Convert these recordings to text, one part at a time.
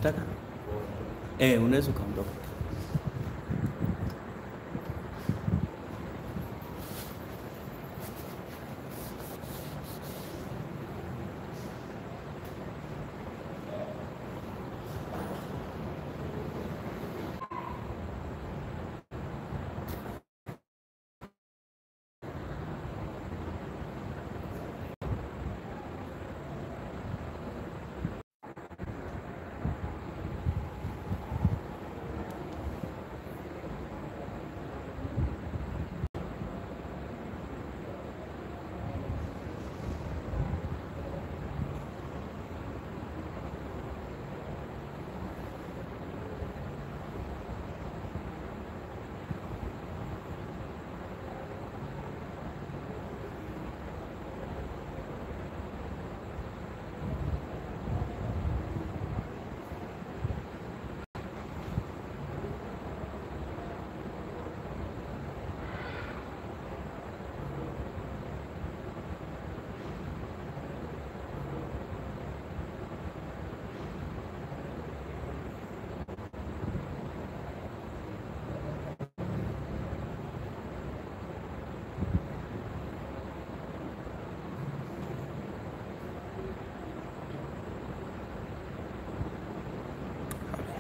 Ukitaka unaweza ukaondoka.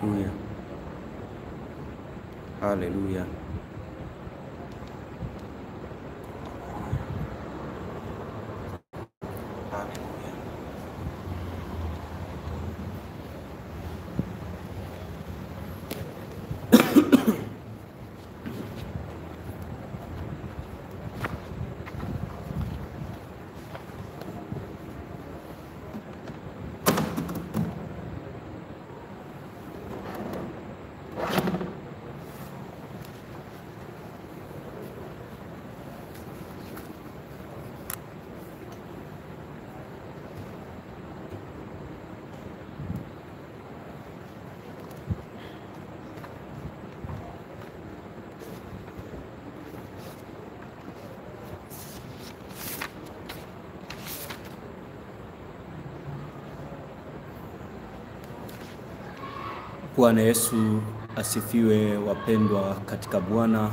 Haleluya. Haleluya. Bwana Yesu asifiwe. Wapendwa katika Bwana,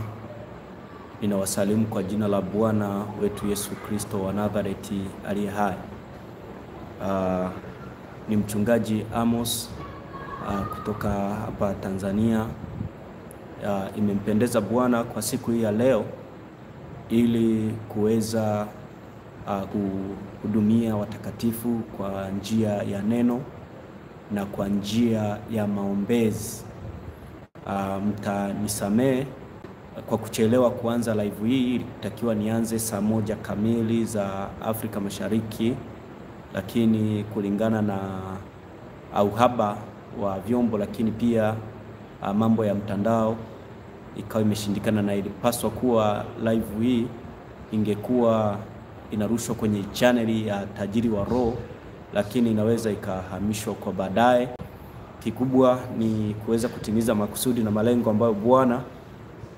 ninawasalimu kwa jina la Bwana wetu Yesu Kristo wa Nazareti aliye hai. Ni mchungaji Amos kutoka hapa Tanzania. Imempendeza Bwana kwa siku hii ya leo ili kuweza kuhudumia watakatifu kwa njia ya neno na kwa njia ya maombezi. Mtanisamee kwa kuchelewa kuanza live hii. Ilitakiwa nianze saa 1 kamili za Afrika Mashariki, lakini kulingana na uhaba wa vyombo, lakini pia mambo ya mtandao ikawa imeshindikana, na ilipaswa kuwa live hii ingekuwa inarushwa kwenye channel ya Tajiri wa Roho, lakini inaweza ikahamishwa kwa baadaye. Kikubwa ni kuweza kutimiza makusudi na malengo ambayo Bwana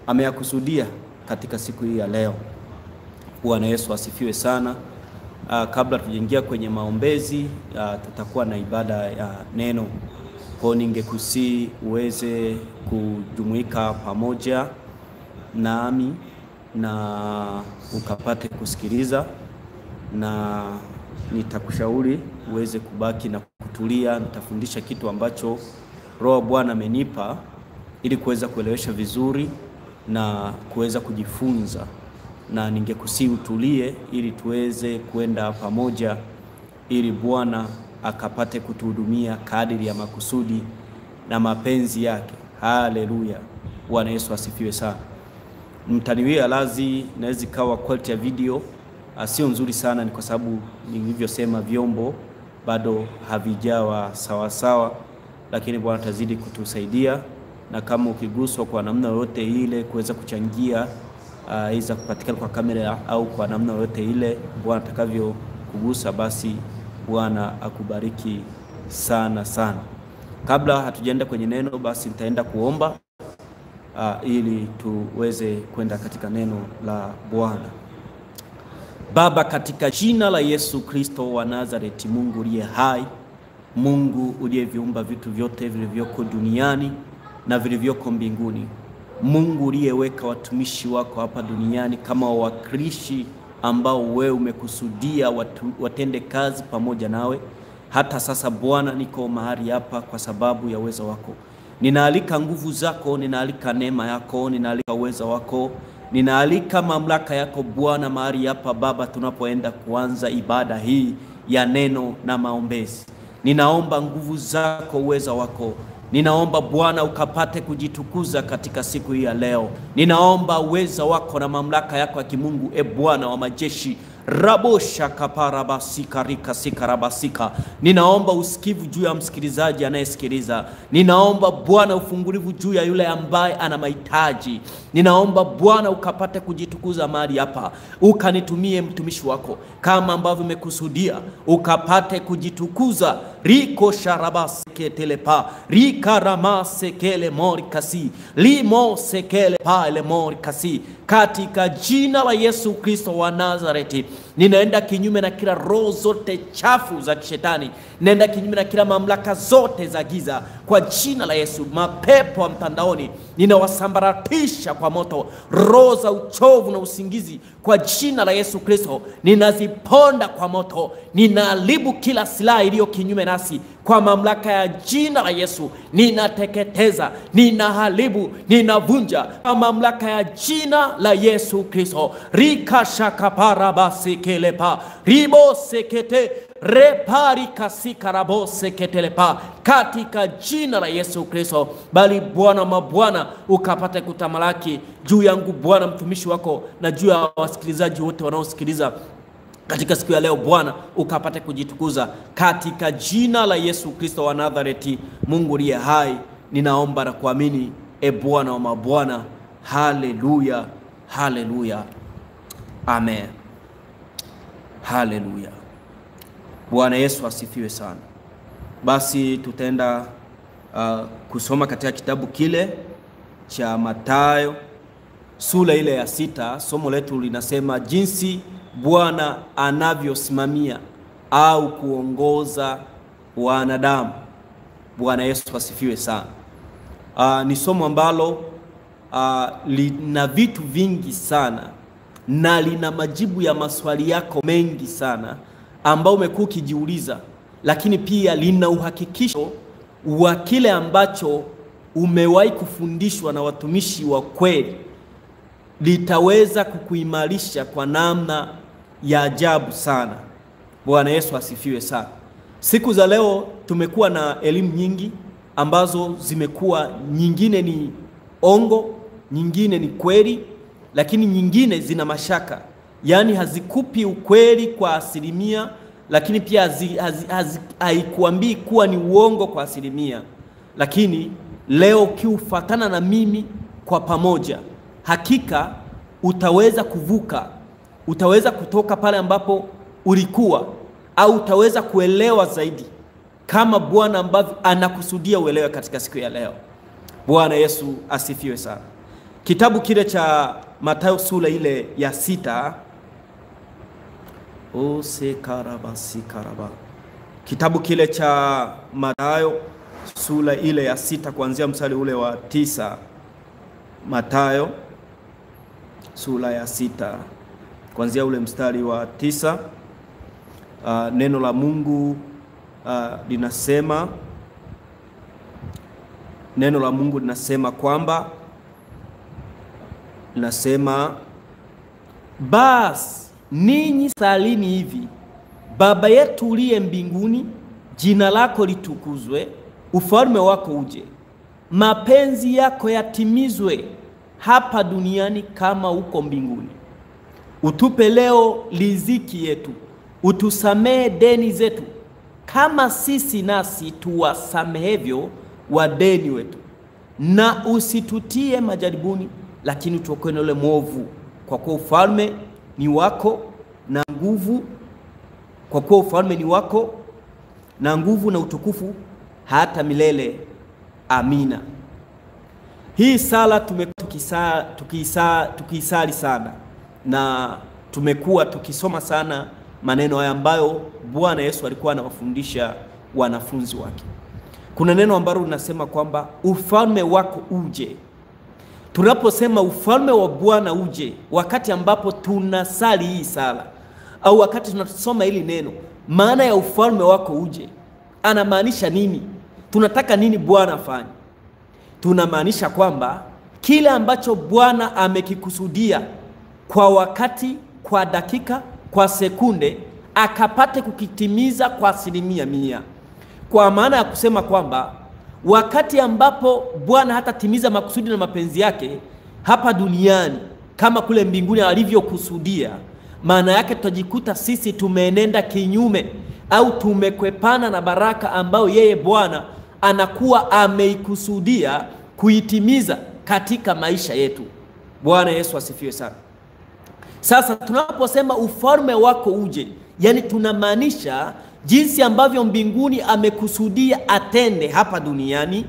ameyakusudia katika siku hii ya leo. Bwana Yesu asifiwe sana. Kabla tujaingia kwenye maombezi, tutakuwa na ibada ya neno. Kwa ningekusii uweze kujumuika pamoja nami na ukapate kusikiliza, na nitakushauri uweze kubaki na kutulia. Nitafundisha kitu ambacho Roho Bwana amenipa ili kuweza kuelewesha vizuri na kuweza kujifunza, na ningekusii utulie ili tuweze kwenda pamoja, ili Bwana akapate kutuhudumia kadiri ya makusudi na mapenzi yake. Haleluya. Bwana Yesu asifiwe sana. Mtaniwia lazi naweza kawa quality ya video sio nzuri sana, ni kwa sababu nilivyosema vyombo bado havijawa sawa sawa, lakini Bwana tazidi kutusaidia. Na kama ukiguswa kwa namna yote ile kuweza kuchangia iza kupatikana kwa kamera au kwa namna yote ile Bwana atakavyo kugusa, basi Bwana akubariki sana sana. Kabla hatujaenda kwenye neno, basi nitaenda kuomba ili tuweze kwenda katika neno la Bwana. Baba, katika jina la Yesu Kristo wa Nazareti, Mungu aliye hai, Mungu uliyeviumba vitu vyote vilivyoko duniani na vilivyoko mbinguni, Mungu uliyeweka watumishi wako hapa duniani kama wawakilishi ambao wewe umekusudia watende kazi pamoja nawe. Hata sasa Bwana, niko mahali hapa kwa sababu ya uwezo wako. Ninaalika nguvu zako, ninaalika neema yako, ninaalika uwezo wako, ninaalika mamlaka yako Bwana mahali hapa Baba, tunapoenda kuanza ibada hii ya neno na maombezi. Ninaomba nguvu zako, uwezo wako. Ninaomba Bwana ukapate kujitukuza katika siku hii ya leo. Ninaomba uwezo wako na mamlaka yako ya kimungu, Bwana wa majeshi. Rabosha kaparabasika rika sikarabasika. Ninaomba usikivu juu ya msikilizaji anayesikiliza. Ninaomba Bwana ufungulivu juu ya yule ambaye ana mahitaji. Ninaomba Bwana ukapate kujitukuza mahali hapa. Ukanitumie mtumishi wako kama ambavyo umekusudia, ukapate kujitukuza. Riko sharabasike telepa, rika ramasekele morikasi, limo sekele pale morikasi. Katika jina la Yesu Kristo wa Nazareti, ninaenda kinyume na kila roho zote chafu za kishetani. Ninaenda kinyume na kila mamlaka zote za giza kwa jina la Yesu. Mapepo wa mtandaoni ninawasambaratisha kwa moto. Roho za uchovu na usingizi kwa jina la Yesu Kristo ninaziponda kwa moto. Ninaharibu kila silaha iliyo kinyume nasi kwa mamlaka ya jina la Yesu. Ninateketeza, ninaharibu, ninavunja kwa mamlaka ya jina la Yesu Kristo. Rika shakaparabasi kelepa, ribo sekete repari kasika rabo seketelepa, katika jina la Yesu Kristo. Bali Bwana mabwana ukapate kutamalaki juu yangu Bwana mtumishi wako na juu ya wasikilizaji wote wanaosikiliza katika siku ya leo. Bwana ukapate kujitukuza katika jina la Yesu Kristo wa Nazareti. Mungu aliye hai, ninaomba na kuamini, Bwana wa mabwana. Haleluya, haleluya, amen, haleluya. Bwana Yesu asifiwe sana. Basi tutaenda kusoma katika kitabu kile cha Mathayo sura ile ya 6. Somo letu linasema jinsi Bwana anavyosimamia au kuongoza wanadamu. Bwana Yesu asifiwe sana. Ni somo ambalo lina vitu vingi sana na lina majibu ya maswali yako mengi sana ambao umekuwa ukijiuliza, lakini pia lina uhakikisho wa kile ambacho umewahi kufundishwa na watumishi wa kweli. Litaweza kukuimarisha kwa namna ya ajabu sana. Bwana Yesu asifiwe sana. Siku za leo tumekuwa na elimu nyingi ambazo zimekuwa, nyingine ni ongo, nyingine ni kweli, lakini nyingine zina mashaka. Yani hazikupi ukweli kwa asilimia, lakini pia haikuambii kuwa ni uongo kwa asilimia. Lakini leo ukiufuatana na mimi kwa pamoja, hakika utaweza kuvuka, utaweza kutoka pale ambapo ulikuwa, au utaweza kuelewa zaidi kama Bwana ambavyo anakusudia uelewe katika siku ya leo. Bwana Yesu asifiwe sana. Kitabu kile cha Mathayo sura ile ya 6. Kitabu kile cha Mathayo sura ile ya 6 kuanzia mstari ule wa 9. Mathayo sura ya 6 kuanzia ule mstari wa 9. Neno la Mungu linasema, neno la Mungu linasema kwamba, linasema basi ninyi salini hivi: Baba yetu uliye mbinguni, jina lako litukuzwe, ufalme wako uje, mapenzi yako yatimizwe hapa duniani kama huko mbinguni. Utupe leo riziki yetu, utusamehe deni zetu kama sisi nasi tuwasamehevyo wadeni wetu, na usitutie majaribuni, lakini utuokoe na yule mwovu, kwa kuwa ufalme ni wako na nguvu, kwa kuwa ufalme ni wako na nguvu na utukufu hata milele. Amina. Hii sala tumekuwa tukisali sana, na tumekuwa tukisoma sana maneno haya ambayo Bwana Yesu alikuwa anawafundisha wanafunzi wake. Kuna neno ambalo linasema kwamba ufalme wako uje. Tunaposema ufalme wa Bwana uje, wakati ambapo tunasali hii sala au wakati tunasoma hili neno, maana ya ufalme wako uje anamaanisha nini? Tunataka nini Bwana afanye? Tunamaanisha kwamba kile ambacho Bwana amekikusudia kwa wakati, kwa dakika, kwa sekunde, akapate kukitimiza kwa 100%. Kwa maana ya kusema kwamba wakati ambapo Bwana hatatimiza makusudi na mapenzi yake hapa duniani kama kule mbinguni alivyokusudia, maana yake tutajikuta sisi tumeenenda kinyume au tumekwepana na baraka ambayo yeye Bwana anakuwa ameikusudia kuitimiza katika maisha yetu. Bwana Yesu asifiwe sana. Sasa tunaposema ufalme wako uje, yani tunamaanisha jinsi ambavyo mbinguni amekusudia atende hapa duniani,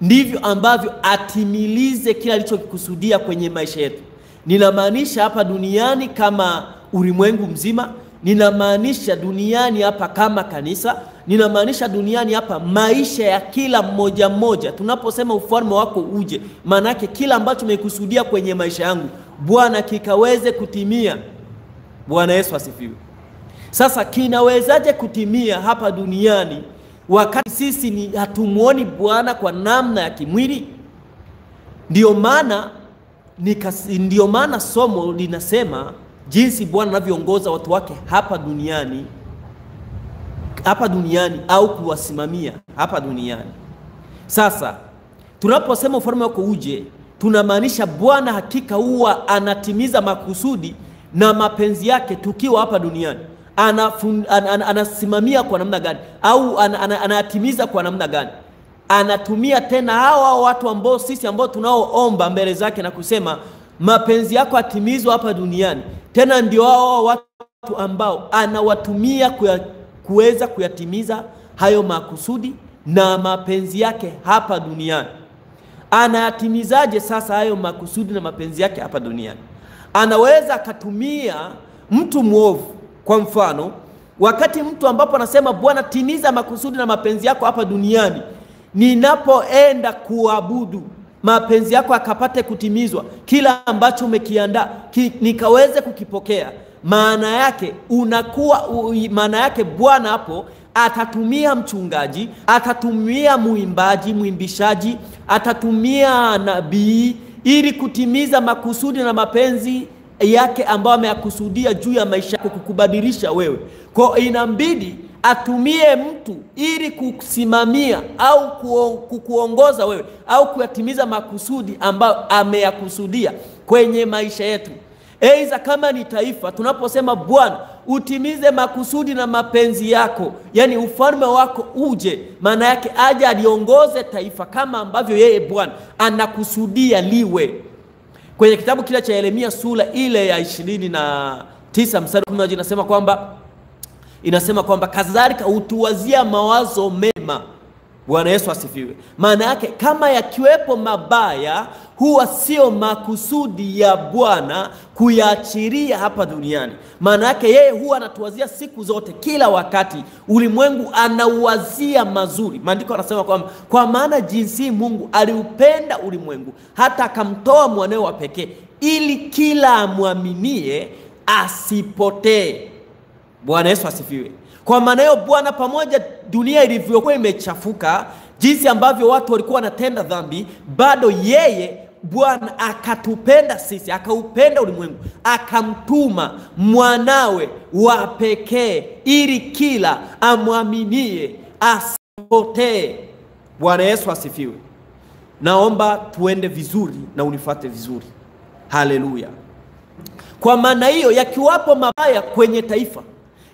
ndivyo ambavyo atimilize kila alichokikusudia kwenye maisha yetu. Ninamaanisha hapa duniani kama ulimwengu mzima, ninamaanisha duniani hapa kama kanisa, ninamaanisha duniani hapa maisha ya kila mmoja mmoja. Tunaposema ufalme wako uje, maana yake kila ambacho umekusudia kwenye maisha yangu Bwana kikaweze kutimia. Bwana Yesu asifiwe. Sasa kinawezaje kutimia hapa duniani wakati sisi ni hatumuoni Bwana kwa namna ya kimwili? Ndio maana somo linasema jinsi Bwana anavyoongoza watu wake hapa duniani au kuwasimamia hapa duniani. Sasa tunaposema ufalme wako uje, tunamaanisha Bwana hakika huwa anatimiza makusudi na mapenzi yake tukiwa hapa duniani. Anasimamia kwa namna gani au anatimiza kwa namna gani? Anatumia tena hao watu ambao sisi ambao tunaoomba mbele zake na kusema mapenzi yako atimizwe hapa duniani, tena ndio hao watu ambao anawatumia kuweza kuyatimiza hayo makusudi na mapenzi yake hapa duniani. Anayatimizaje sasa hayo makusudi na mapenzi yake hapa duniani? Anaweza akatumia mtu mwovu. Kwa mfano, wakati mtu ambapo anasema Bwana timiza makusudi na mapenzi yako hapa duniani, ninapoenda kuabudu mapenzi yako akapate kutimizwa, kila ambacho umekiandaa nikaweze kukipokea, maana yake Bwana hapo atatumia mchungaji, atatumia muimbishaji, atatumia nabii ili kutimiza makusudi na mapenzi yake ambayo ameyakusudia juu ya maisha yako, kukubadilisha wewe. Kwa inambidi atumie mtu ili kusimamia au kukuongoza wewe au kuyatimiza makusudi ambayo ameyakusudia kwenye maisha yetu. Aidha kama ni taifa, tunaposema Bwana utimize makusudi na mapenzi yako, yani ufalme wako uje, maana yake aje aliongoze taifa kama ambavyo yeye Bwana anakusudia liwe. Kwenye kitabu kile cha Yeremia sura ile ya 29 mstari 11 inasema kwamba kadhalika utuwazia mawazo mema. Bwana Yesu asifiwe. Maana yake kama yakiwepo mabaya, huwa sio makusudi ya Bwana kuyaachilia hapa duniani. Maana yake yeye huwa anatuwazia siku zote, kila wakati ulimwengu anauwazia mazuri. Maandiko yanasema kwamba kwa maana jinsi Mungu aliupenda ulimwengu hata akamtoa mwanawe wa pekee, ili kila amwaminie asipotee. Bwana Yesu asifiwe. Kwa maana hiyo Bwana, pamoja dunia ilivyokuwa imechafuka, jinsi ambavyo watu walikuwa wanatenda dhambi, bado yeye Bwana akatupenda sisi, akaupenda ulimwengu, akamtuma mwanawe wa pekee ili kila amwaminie asipotee. Bwana Yesu asifiwe. Naomba tuende vizuri na unifuate vizuri. Haleluya. Kwa maana hiyo, yakiwapo mabaya kwenye taifa,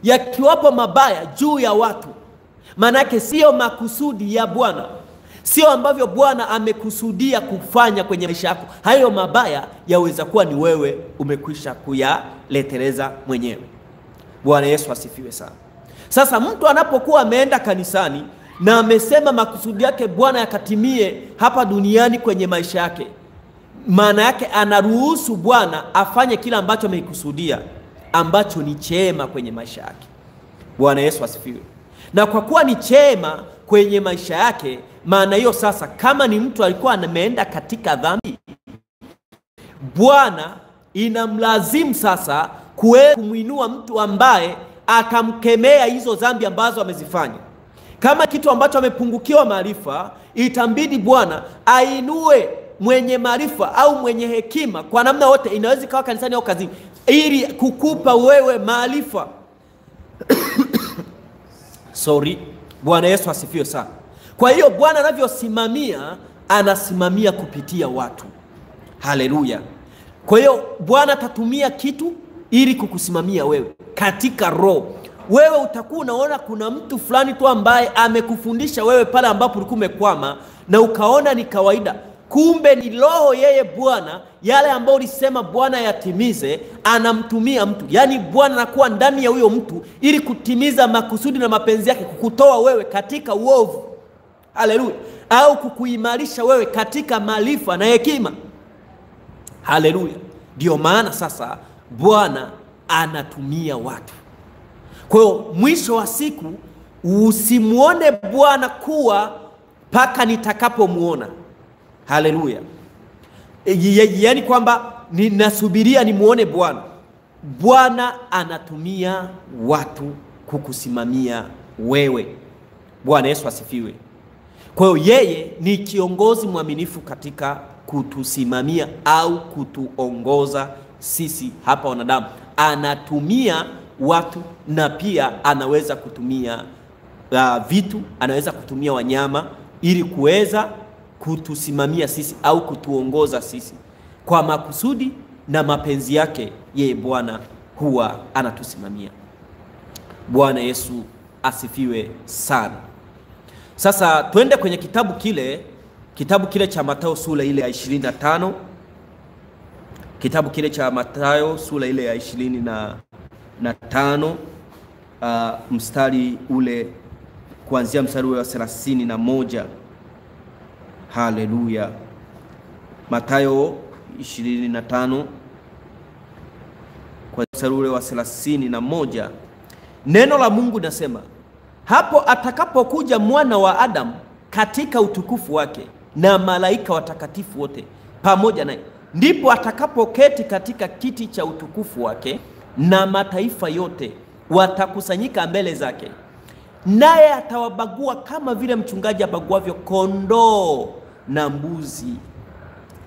yakiwapo mabaya juu ya watu, manake sio makusudi ya Bwana, sio ambavyo Bwana amekusudia kufanya kwenye maisha yako. Hayo mabaya yaweza kuwa ni wewe umekwisha kuyaleteleza mwenyewe. Bwana Yesu asifiwe sana. Sasa mtu anapokuwa ameenda kanisani na amesema makusudi yake Bwana yakatimie hapa duniani kwenye maisha yake, maana yake anaruhusu Bwana afanye kila ambacho amekusudia, ambacho ni chema kwenye maisha yake. Bwana Yesu asifiwe. Na kwa kuwa ni chema kwenye maisha yake, maana hiyo sasa kama ni mtu alikuwa ameenda katika dhambi, Bwana inamlazimu sasa kumuinua mtu ambaye akamkemea hizo dhambi ambazo amezifanya. Kama kitu ambacho amepungukiwa maarifa, itambidi Bwana ainue mwenye maarifa au mwenye hekima kwa namna yote, inaweza ikawa kanisani au kazini, ili kukupa wewe maarifa. Bwana Yesu asifiwe sana. Kwa hiyo Bwana anavyosimamia, anasimamia kupitia watu. Haleluya. Kwa hiyo Bwana atatumia kitu ili kukusimamia wewe katika roho. Wewe utakuwa unaona kuna mtu fulani tu ambaye amekufundisha wewe pale ambapo ulikuwa umekwama na ukaona ni kawaida. Kumbe ni roho yeye Bwana, yale ambayo ulisema Bwana yatimize, anamtumia mtu. Yaani Bwana anakuwa ndani ya huyo mtu ili kutimiza makusudi na mapenzi yake, kukutoa wewe katika uovu. Haleluya. Au kukuimarisha wewe katika maarifa na hekima. Haleluya. Ndio maana sasa Bwana anatumia watu. Kwa hiyo mwisho wa siku usimuone Bwana kuwa paka nitakapomuona. Haleluya. Yaani kwamba ninasubiria nimuone Bwana. Bwana anatumia watu kukusimamia wewe. Bwana Yesu asifiwe. Kwa hiyo yeye ni kiongozi mwaminifu katika kutusimamia au kutuongoza sisi hapa wanadamu. Anatumia watu na pia anaweza kutumia vitu, anaweza kutumia wanyama ili kuweza kutusimamia sisi au kutuongoza sisi kwa makusudi na mapenzi yake. Yeye Bwana huwa anatusimamia. Bwana Yesu asifiwe sana. Sasa tuende kwenye kitabu kile cha Mathayo sura ile ya 25. Kitabu kile cha Mathayo sura ile ya 25, mstari ule kuanzia mstari wa 31. Haleluya. Mathayo 25 kwa mstari ule wa 31. Neno la Mungu nasema, hapo atakapokuja mwana wa Adamu katika utukufu wake na malaika watakatifu wote pamoja naye, ndipo atakapoketi katika kiti cha utukufu wake, na mataifa yote watakusanyika mbele zake. Naye atawabagua kama vile mchungaji abaguavyo kondoo na mbuzi.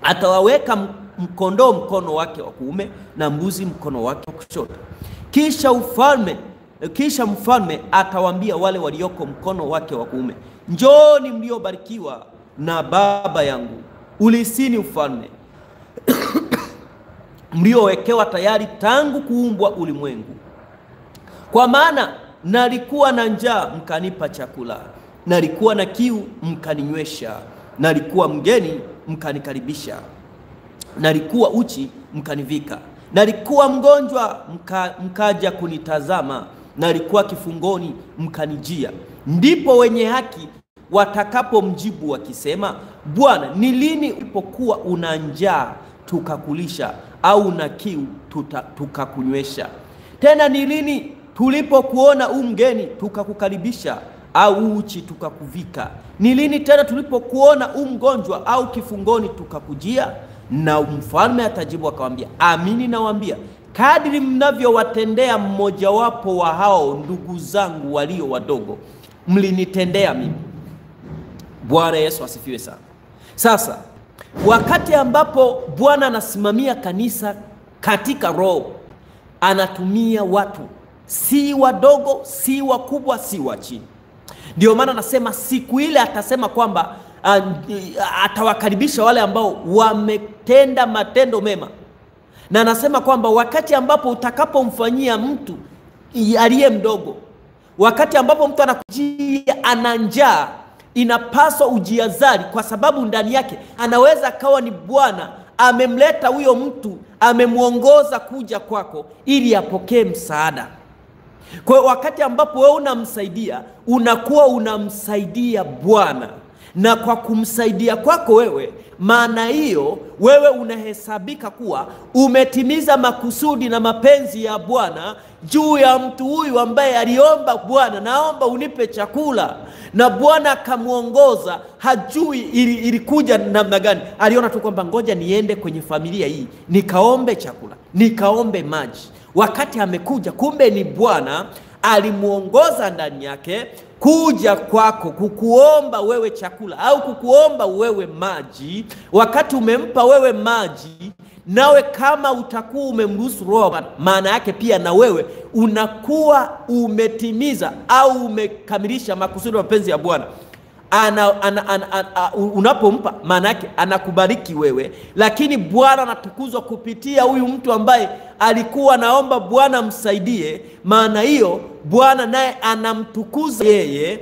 Atawaweka mkondoo mkono wake wa kuume na mbuzi mkono wake wa kushoto. Kisha mfalme atawaambia wale walioko mkono wake wa kuume, njooni mliobarikiwa na Baba yangu, ulisini ufalme mliowekewa tayari tangu kuumbwa ulimwengu. Kwa maana nalikuwa na njaa mkanipa chakula, nalikuwa na kiu mkaninywesha, nalikuwa mgeni mkanikaribisha, nalikuwa uchi mkanivika, nalikuwa mgonjwa mkaja kunitazama, nalikuwa kifungoni mkanijia. Ndipo wenye haki watakapomjibu wakisema, Bwana, ni lini ulipokuwa una njaa tukakulisha, au una kiu tukakunywesha? Tena ni lini tulipokuona mgeni tukakukaribisha, au uchi tukakuvika? Ni lini tena tulipokuona mgonjwa au kifungoni tukakujia? Na mfalme atajibu akamwambia, amini nawaambia, kadri mnavyowatendea mmojawapo wa hao ndugu zangu walio wadogo, mlinitendea mimi. Bwana Yesu asifiwe sana. Sasa wakati ambapo Bwana anasimamia kanisa katika roho, anatumia watu, si wadogo, si wakubwa, si wa chini. Ndio maana anasema siku ile atasema kwamba atawakaribisha wale ambao wametenda matendo mema. Na anasema kwamba wakati ambapo utakapomfanyia mtu aliye mdogo, wakati ambapo mtu anakujia ana njaa, inapaswa ujiazari, kwa sababu ndani yake anaweza kawa ni Bwana amemleta huyo mtu, amemuongoza kuja kwako ili apokee msaada. Kwa hiyo wakati ambapo wewe unamsaidia, unakuwa unamsaidia Bwana. na kwa kumsaidia kwako wewe, maana hiyo wewe unahesabika kuwa umetimiza makusudi na mapenzi ya Bwana juu ya mtu huyu ambaye aliomba, Bwana naomba unipe chakula, na Bwana akamuongoza. Hajui ilikuja namna gani, aliona tu kwamba ngoja niende kwenye familia hii nikaombe chakula, nikaombe maji. Wakati amekuja, kumbe ni Bwana alimuongoza ndani yake kuja kwako kukuomba wewe chakula au kukuomba wewe maji. Wakati umempa wewe maji, nawe kama utakuwa umemruhusu Roho, maana yake pia na wewe unakuwa umetimiza au umekamilisha makusudi na mapenzi ya Bwana. Unapompa, maana yake anakubariki wewe, lakini Bwana anatukuzwa kupitia huyu mtu ambaye alikuwa naomba Bwana msaidie. Maana hiyo Bwana naye anamtukuza yeye,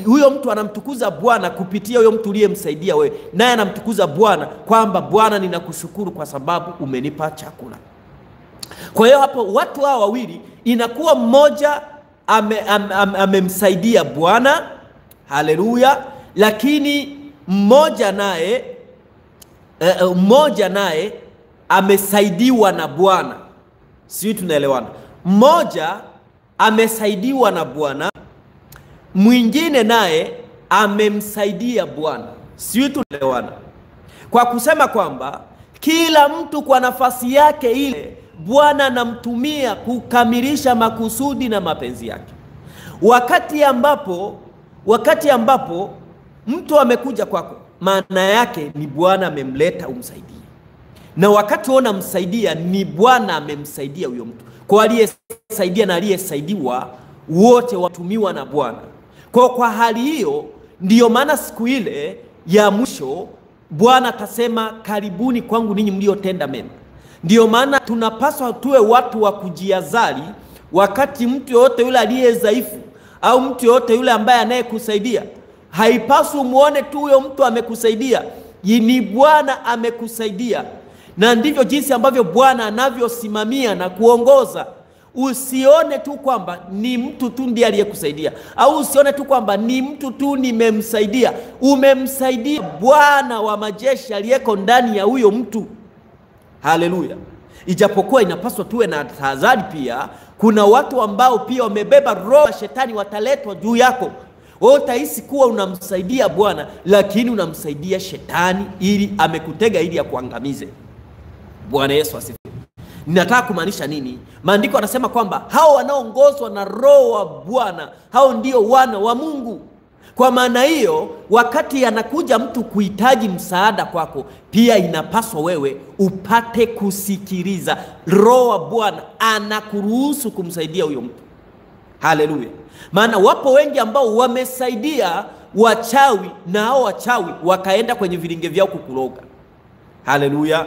huyo mtu anamtukuza Bwana kupitia huyo mtu uliyemsaidia wewe, naye anamtukuza Bwana kwamba Bwana ninakushukuru kwa sababu umenipa chakula. Kwa hiyo hapo watu hao wawili inakuwa mmoja amemsaidia Bwana, haleluya, lakini mmoja naye amesaidiwa na Bwana. Sisi tunaelewana? Mmoja amesaidiwa na Bwana, mwingine naye amemsaidia Bwana. Sisi tunaelewana? Kwa kusema kwamba kila mtu kwa nafasi yake ile Bwana anamtumia kukamilisha makusudi na mapenzi yake. Wakati ambapo mtu amekuja kwako, maana yake ni Bwana amemleta umsaidie. Na wakati unamsaidia ni Bwana amemsaidia huyo mtu. Kwa aliyesaidia na aliyesaidiwa wote watumiwa na Bwana. Kwa hali hiyo ndiyo maana siku ile ya mwisho Bwana atasema karibuni kwangu ninyi mliotenda mema. Ndiyo maana tunapaswa tuwe watu wa kujiazali wakati mtu yote yule aliye dhaifu au mtu yote yule ambaye anayekusaidia. Haipaswi muone tu huyo mtu amekusaidia, ni Bwana amekusaidia. Na ndivyo jinsi ambavyo Bwana anavyosimamia na kuongoza. Usione tu kwamba ni mtu tu ndiye aliyekusaidia, au usione tu kwamba ni mtu tu nimemsaidia. Umemsaidia Bwana wa majeshi aliyeko ndani ya huyo mtu. Haleluya. Ijapokuwa inapaswa tuwe na tahadhari pia, kuna watu ambao pia wamebeba roho ya shetani wataletwa juu yako. Wewe utahisi kuwa unamsaidia Bwana, lakini unamsaidia shetani ili amekutega ili akuangamize. Bwana Yesu asifiwe. Ninataka kumaanisha nini? Maandiko yanasema kwamba hao wanaoongozwa na Roho wa Bwana, hao ndio wana wa Mungu. Kwa maana hiyo, wakati anakuja mtu kuhitaji msaada kwako, pia inapaswa wewe upate kusikiliza. Roho wa Bwana anakuruhusu kumsaidia huyo mtu. Haleluya. Maana wapo wengi ambao wamesaidia wachawi, na hao wachawi wakaenda kwenye vilinge vyao kukuroga. Haleluya.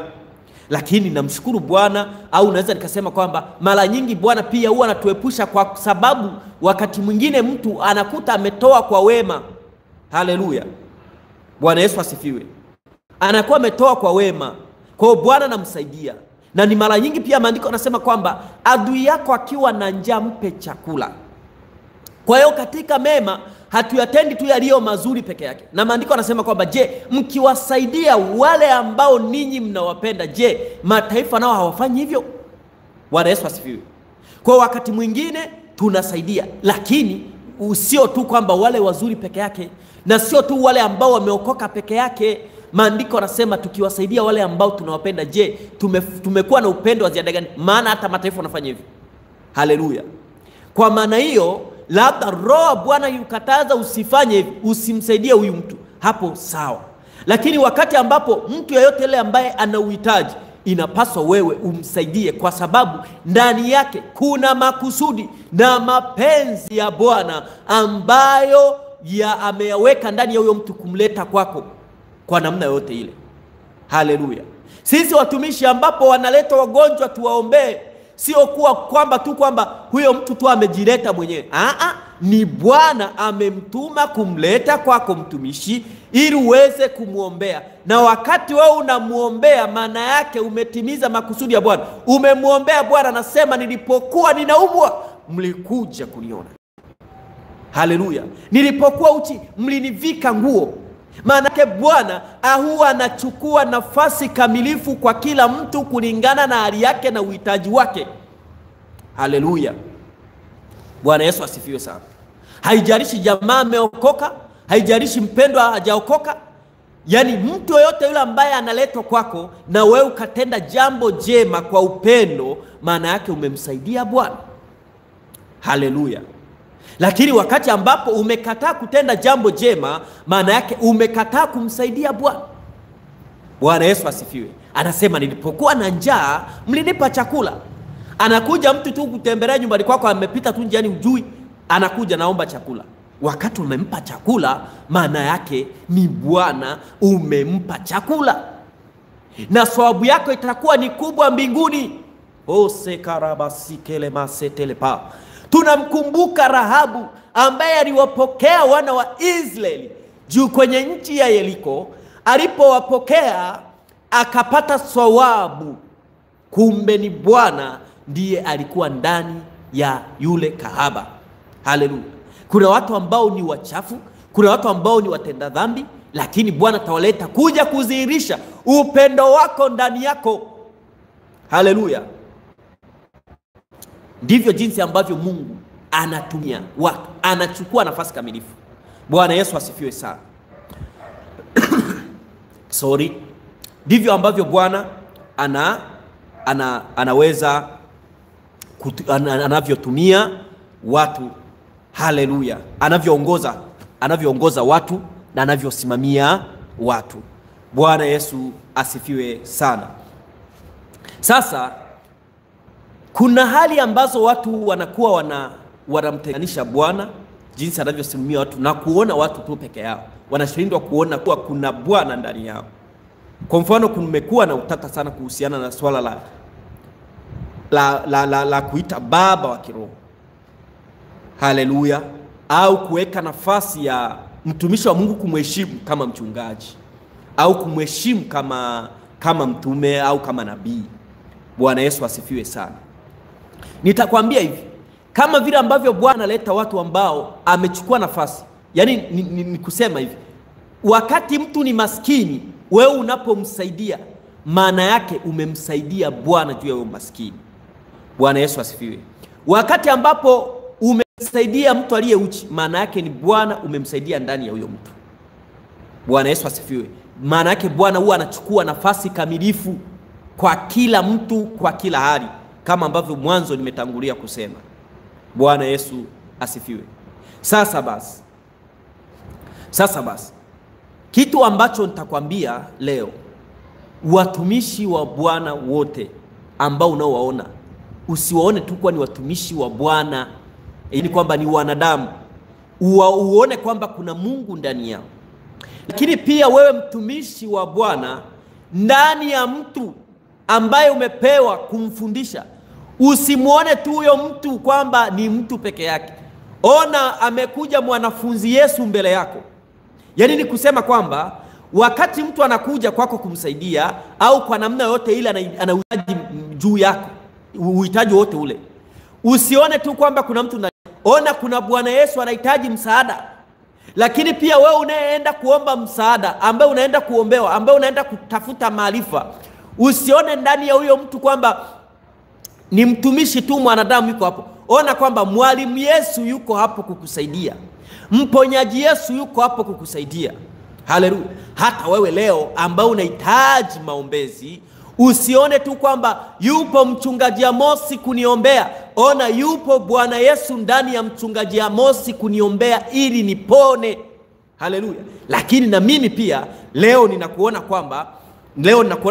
Lakini namshukuru Bwana, au naweza nikasema kwamba mara nyingi Bwana pia huwa anatuepusha, kwa sababu wakati mwingine mtu anakuta ametoa kwa wema. Haleluya. Bwana Yesu asifiwe. Anakuwa ametoa kwa wema, kwa hiyo Bwana anamsaidia. Na ni mara nyingi pia maandiko yanasema kwamba adui yako akiwa na njaa mpe chakula. Kwa hiyo katika mema hatuyatendi tu yaliyo mazuri peke yake. Na maandiko yanasema kwamba je, mkiwasaidia wale ambao ninyi mnawapenda, je, mataifa nao hawafanyi hivyo? Bwana Yesu asifiwe. Kwa wakati mwingine tunasaidia, lakini sio tu kwamba wale wazuri peke yake, na sio tu wale ambao wameokoka peke yake. Maandiko yanasema tukiwasaidia wale ambao tunawapenda, je, tumekuwa na upendo wa ziada gani? Maana hata mataifa wanafanya hivyo. Haleluya. Kwa maana hiyo, labda Roho Bwana yukataza usifanye hivi, usimsaidie huyu mtu, hapo sawa. Lakini wakati ambapo mtu yeyote yule ambaye ana uhitaji, inapaswa wewe umsaidie, kwa sababu ndani yake kuna makusudi na mapenzi ya Bwana ambayo ameyaweka ndani ya huyo mtu kumleta kwako kwa namna yote ile. Haleluya. Sisi watumishi ambapo wanaleta wagonjwa tuwaombee, sio kwamba tu kwamba huyo mtu tu amejileta mwenyewe. Ni Bwana amemtuma kumleta kwako mtumishi ili uweze kumuombea. Na wakati wewe unamuombea, maana yake umetimiza makusudi ya Bwana. Umemuombea Bwana, anasema nilipokuwa ninaumwa mlikuja kuniona. Haleluya. Nilipokuwa uchi mlinivika nguo. Maana yake Bwana huwa anachukua nafasi kamilifu kwa kila mtu kulingana na hali yake na uhitaji wake. Haleluya. Bwana Yesu asifiwe sana. Haijalishi jamaa ameokoka, haijalishi mpendwa hajaokoka. Yaani mtu yoyote yule ambaye analetwa kwako na wewe ukatenda jambo jema kwa upendo, maana yake umemsaidia Bwana. Haleluya. Lakini wakati ambapo umekataa kutenda jambo jema, maana yake umekataa kumsaidia Bwana. Bwana Yesu asifiwe. Anasema nilipokuwa na njaa mlinipa chakula. Anakuja mtu tu kutembelea nyumbani kwako, amepita tu njiani ujui, anakuja naomba chakula. Wakati umempa chakula, maana yake ni Bwana umempa chakula. Na thawabu yako itakuwa ni kubwa mbinguni. Osekarabasikelemasetelepa. Tunamkumbuka Rahabu ambaye aliwapokea wana wa Israeli juu kwenye nchi ya Yeriko. Alipowapokea akapata thawabu. Kumbe ni Bwana ndiye alikuwa ndani ya yule kahaba. Haleluya. Kuna watu ambao ni wachafu, kuna watu ambao ni watenda dhambi, lakini Bwana tawaleta kuja kudhihirisha upendo wako ndani yako. Haleluya. Ndivyo jinsi ambavyo Mungu anatumia watu, anachukua nafasi kamilifu. Bwana Yesu asifiwe sana. Ndivyo ambavyo Bwana anaweza anavyotumia watu. Haleluya. Anavyoongoza watu na anavyosimamia watu. Bwana Yesu asifiwe sana. Sasa kuna hali ambazo watu wanakuwa wanamtenganisha Bwana jinsi anavyosimamia watu na kuona watu tu peke yao. Wanashindwa kuona kuwa kuna Bwana ndani yao. Kwa mfano kumekuwa na utata sana kuhusiana na swala la kuita baba wa kiroho. Haleluya. Au kuweka nafasi ya mtumishi wa Mungu kumheshimu kama mchungaji, au kumheshimu kama mtume au kama nabii. Bwana Yesu asifiwe sana. Nitakwambia hivi, kama vile ambavyo Bwana analeta watu ambao amechukua nafasi. Yaani ni kusema hivi, wakati mtu ni maskini, wewe unapomsaidia, maana yake umemsaidia Bwana juu ya huyo maskini. Bwana Yesu asifiwe. Wakati ambapo umemsaidia mtu aliye uchi, maana yake ni Bwana umemsaidia ndani ya huyo mtu. Bwana Yesu asifiwe. Maana yake Bwana huwa anachukua nafasi kamilifu kwa kila mtu, kwa kila hali, kama ambavyo mwanzo nimetangulia kusema. Bwana Yesu asifiwe. Sasa basi kitu ambacho nitakwambia leo, watumishi wa Bwana wote ambao unaowaona, usiwaone tu kwa ni watumishi wa Bwana ili kwamba ni wanadamu. Uone kwamba kuna Mungu ndani yao. Lakini pia wewe mtumishi wa Bwana ndani ya mtu ambaye umepewa kumfundisha, usimuone tu huyo mtu kwamba ni mtu peke yake. Ona amekuja mwanafunzi Yesu mbele yako. Yaani ni kusema kwamba wakati mtu anakuja kwako kumsaidia au kwa namna yote ile anahitaji juu yako, uhitaji wote ule, usione tu kwamba kuna mtu ona kuna Bwana Yesu anahitaji msaada. Lakini pia wewe unaenda kuomba msaada, ambaye unaenda kuombewa, ambaye unaenda kutafuta maarifa, usione ndani ya huyo mtu kwamba ni mtumishi tu mwanadamu yuko hapo. Ona kwamba mwalimu Yesu yuko hapo kukusaidia. Mponyaji Yesu yuko hapo kukusaidia. Haleluya. Hata wewe leo ambao unahitaji maombezi, usione tu kwamba yupo mchungaji Amosi kuniombea. Ona yupo Bwana Yesu ndani ya mchungaji Amosi kuniombea ili nipone. Haleluya. Lakini na mimi pia leo ninakuona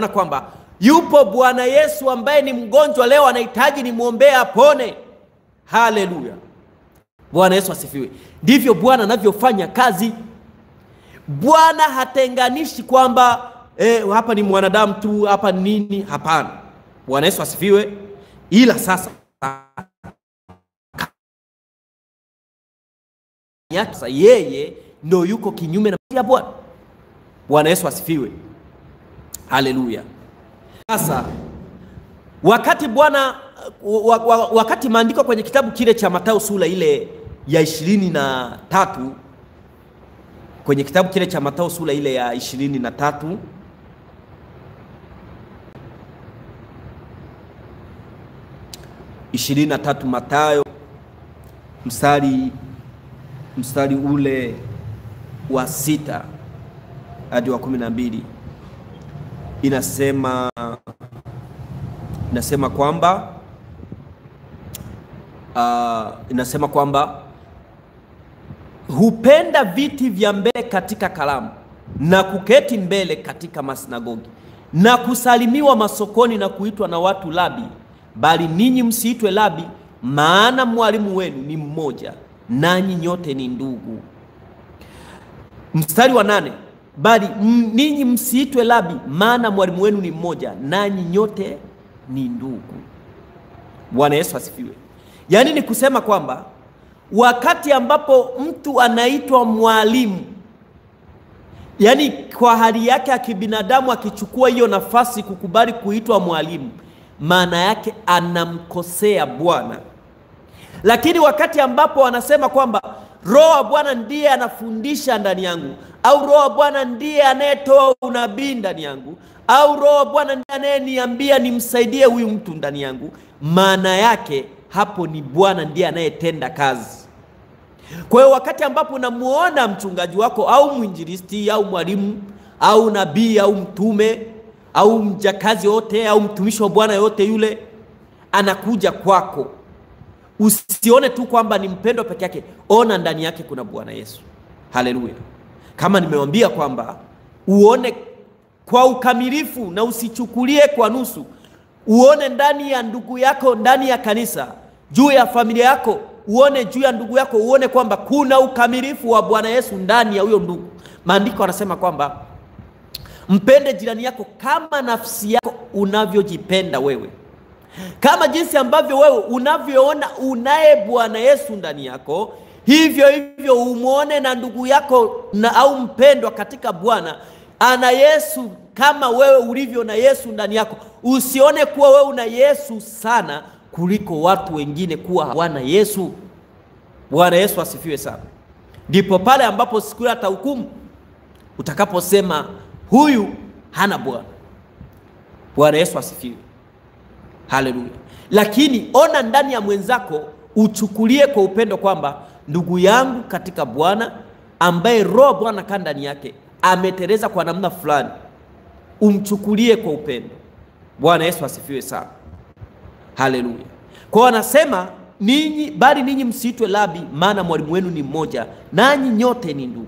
kwamba yupo Bwana Yesu ambaye ni mgonjwa leo, anahitaji nimuombee apone. Haleluya. Bwana Yesu asifiwe. Ndivyo Bwana anavyofanya kazi. Bwana hatenganishi kwamba hapa ni mwanadamu tu, hapa nini, hapana. Bwana Yesu asifiwe. Ila sasa yeye ndio yuko kinyume na Bwana. Bwana Yesu asifiwe. Haleluya. Sasa wakati maandiko kwenye kitabu kile cha Mathayo sura ile ya 23 kwenye kitabu kile cha Mathayo sura ile ya 23, Mathayo mstari ule wa 6 hadi wa 12, inasema kwamba hupenda viti vya mbele katika karamu na kuketi mbele katika masinagogi na kusalimiwa masokoni na kuitwa na watu Rabi, bali ninyi msiitwe Rabi, maana mwalimu wenu ni mmoja, nanyi nyote ni ndugu. Mstari wa 8, bali ninyi msiitwe Rabi, maana mwalimu wenu ni mmoja, nanyi nyote ni ndugu. Bwana Yesu asifiwe. Yaani ni kusema kwamba wakati ambapo mtu anaitwa mwalimu, yaani kwa hali yake ya kibinadamu akichukua hiyo nafasi kukubali kuitwa mwalimu, maana yake anamkosea Bwana. Lakini wakati ambapo anasema kwamba Roho wa Bwana ndiye anafundisha ndani yangu, au Roho wa Bwana ndiye anayetoa unabii ndani yangu, au Roho wa Bwana ndiye anayeniambia nimsaidie huyu mtu ndani yangu, maana yake hapo ni Bwana ndiye anayetenda kazi. Kwa hiyo wakati ambapo unamuona mchungaji wako au mwinjilisti au mwalimu au nabii au mtume au mjakazi yote au mtumishi wa Bwana yote yule anakuja kwako, usione tu kwamba ni mpendo peke yake, ona ndani yake kuna Bwana Yesu. Haleluya. Kama nimewambia kwamba uone kwa ukamilifu na usichukulie kwa nusu, uone ndani ya ndugu yako, ndani ya kanisa, juu ya familia yako, uone juu ya ndugu yako, uone kwamba kuna ukamilifu wa Bwana Yesu ndani ya huyo ndugu. Maandiko yanasema kwamba mpende jirani yako kama nafsi yako unavyojipenda wewe. Kama jinsi ambavyo wewe unavyoona unaye Bwana Yesu ndani yako, hivyo hivyo umuone na ndugu yako na au mpendwa katika Bwana ana Yesu kama wewe ulivyo na Yesu ndani yako. Usione kuwa wewe una Yesu sana kuliko watu wengine kuwa hawana Yesu. Bwana Yesu asifiwe sana. Ndipo pale ambapo siku ya hukumu utakaposema huyu hana Bwana. Bwana Yesu asifiwe. Haleluya. Lakini ona ndani ya mwenzako, uchukulie kwa upendo kwamba ndugu yangu katika Bwana ambaye Roho Bwana kaa ndani yake ametereza kwa namna fulani, umchukulie kwa upendo. Bwana Yesu asifiwe sana. Haleluya. Kwa anasema bali ninyi msiitwe Rabi, maana mwalimu wenu ni mmoja, nanyi nyote ni ndugu.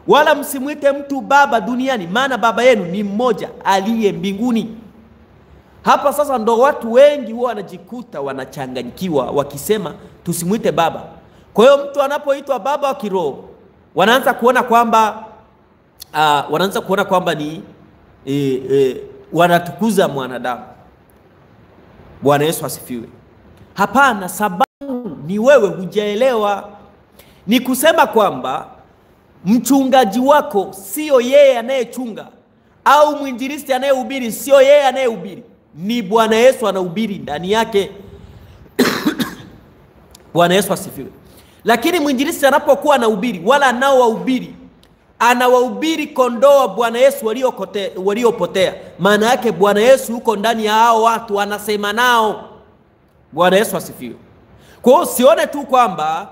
Wala msimuite mtu baba duniani, maana baba yenu ni mmoja aliye mbinguni. Hapa sasa ndo watu wengi huwa wanajikuta wanachanganyikiwa wakisema tusimuite baba. Kwa hiyo mtu anapoitwa baba wa kiroho, wanaanza kuona kwamba ni wanatukuza mwanadamu. Bwana Yesu asifiwe. Hapana, sababu ni wewe hujaelewa. Ni kusema kwamba mchungaji wako sio yeye anayechunga, au mwinjilisti anayehubiri sio yeye anayehubiri, ni Bwana Yesu anahubiri ndani yake. Bwana Yesu asifiwe. Lakini mwinjilisti anapokuwa anahubiri, wala anaowahubiri, anawahubiri kondoo wa Bwana Yesu waliopotea. Maana yake Bwana Yesu yuko ndani ya hao watu, anasema nao. Bwana Yesu asifiwe. Kwa hiyo sione tu kwamba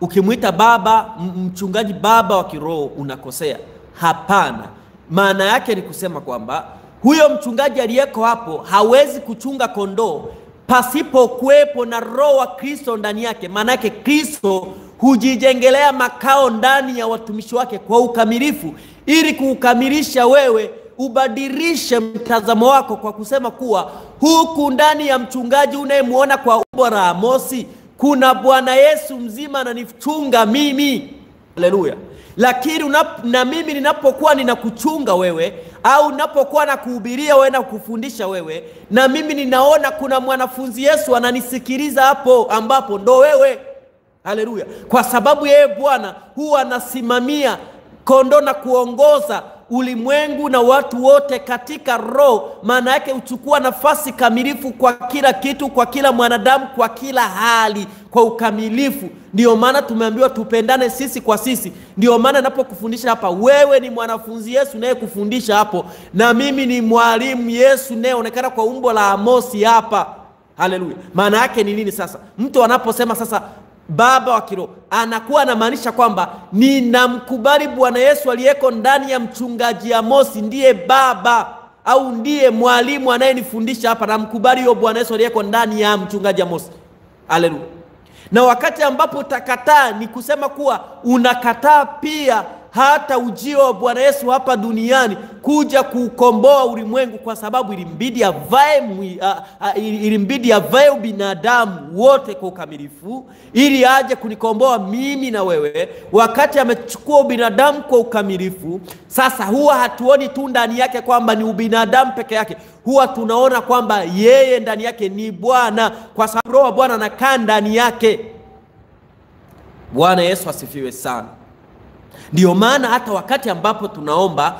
ukimuita baba, mchungaji baba wa kiroho unakosea. Hapana. Maana yake ni kusema kwamba huyo mchungaji aliyeko hapo hawezi kuchunga kondoo pasipo kuwepo na Roho wa Kristo ndani yake. Maana yake Kristo hujijengelea makao ndani ya watumishi wake kwa ukamilifu, ili kukamilisha wewe ubadilishe mtazamo wako kwa kusema kuwa huku ndani ya mchungaji unayemuona kwa umbo la Amosi kuna Bwana Yesu mzima ananichunga mimi. Haleluya. Lakini na mimi ninapokuwa ninakuchunga wewe, au ninapokuwa nakuhubiria wewe na kukufundisha wewe, na mimi ninaona kuna mwanafunzi Yesu ananisikiliza hapo ambapo ndo wewe. Haleluya. Kwa sababu yeye Bwana huwa anasimamia kondoo na kuongoza ulimwengu na watu wote katika roho. Maana yake uchukua nafasi kamilifu kwa kila kitu, kwa kila mwanadamu, kwa kila hali, kwa ukamilifu. Ndio maana tumeambiwa tupendane sisi kwa sisi. Ndio maana ninapokufundisha hapa, wewe ni mwanafunzi Yesu naye kufundisha hapo, na mimi ni mwalimu Yesu naye onekana kwa umbo la Amosi hapa. Haleluya. Maana yake ni nini sasa? Mtu anaposema sasa baba wa kiroho, anakuwa anamaanisha kwamba ninamkubali Bwana Yesu aliyeko ndani ya mchungaji Amosi ndiye baba au ndiye mwalimu anayenifundisha hapa. Namkubali huyo Bwana Yesu aliyeko ndani ya mchungaji Amosi. Haleluya. Na wakati ambapo utakataa, ni kusema kuwa unakataa pia hata ujio wa Bwana Yesu hapa duniani kuja kukomboa ulimwengu, kwa sababu ilimbidi avae binadamu wote kwa ukamilifu ili aje kunikomboa mimi na wewe. Wakati amechukua binadamu kwa ukamilifu, sasa huwa hatuoni tu ndani yake kwamba ni ubinadamu peke yake, huwa tunaona kwamba yeye ndani yake ni Bwana, kwa sababu Roho wa Bwana anakaa ndani yake. Bwana Yesu asifiwe sana. Ndio maana hata wakati ambapo tunaomba,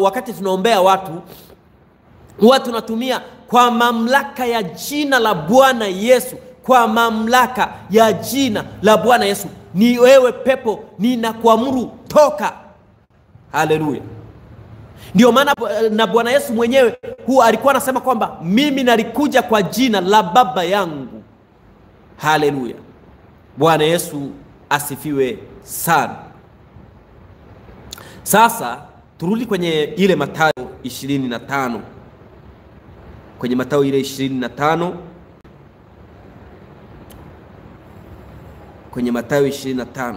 wakati tunaombea watu, huwa tunatumia kwa mamlaka ya jina la Bwana Yesu, kwa mamlaka ya jina la Bwana Yesu. Ni wewe pepo, ninakuamuru toka. Haleluya. Ndio maana na Bwana Yesu mwenyewe huwa alikuwa anasema kwamba mimi nalikuja kwa jina la Baba yangu. Haleluya. Bwana Yesu asifiwe sana. Sasa turudi kwenye ile Mathayo 25. Kwenye Mathayo ile 25. Kwenye Mathayo 25.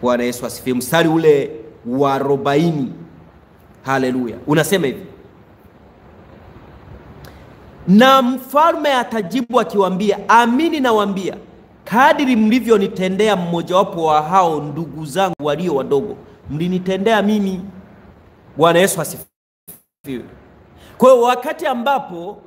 Bwana Yesu asifiwe. Mstari ule wa 40. Haleluya. Unasema hivi: na mfalme atajibu akiwaambia, amini nawaambia, kadiri mlivyonitendea mmojawapo wa hao ndugu zangu walio wadogo, mlinitendea mimi. Bwana Yesu asifiwe. Kwa hiyo wakati ambapo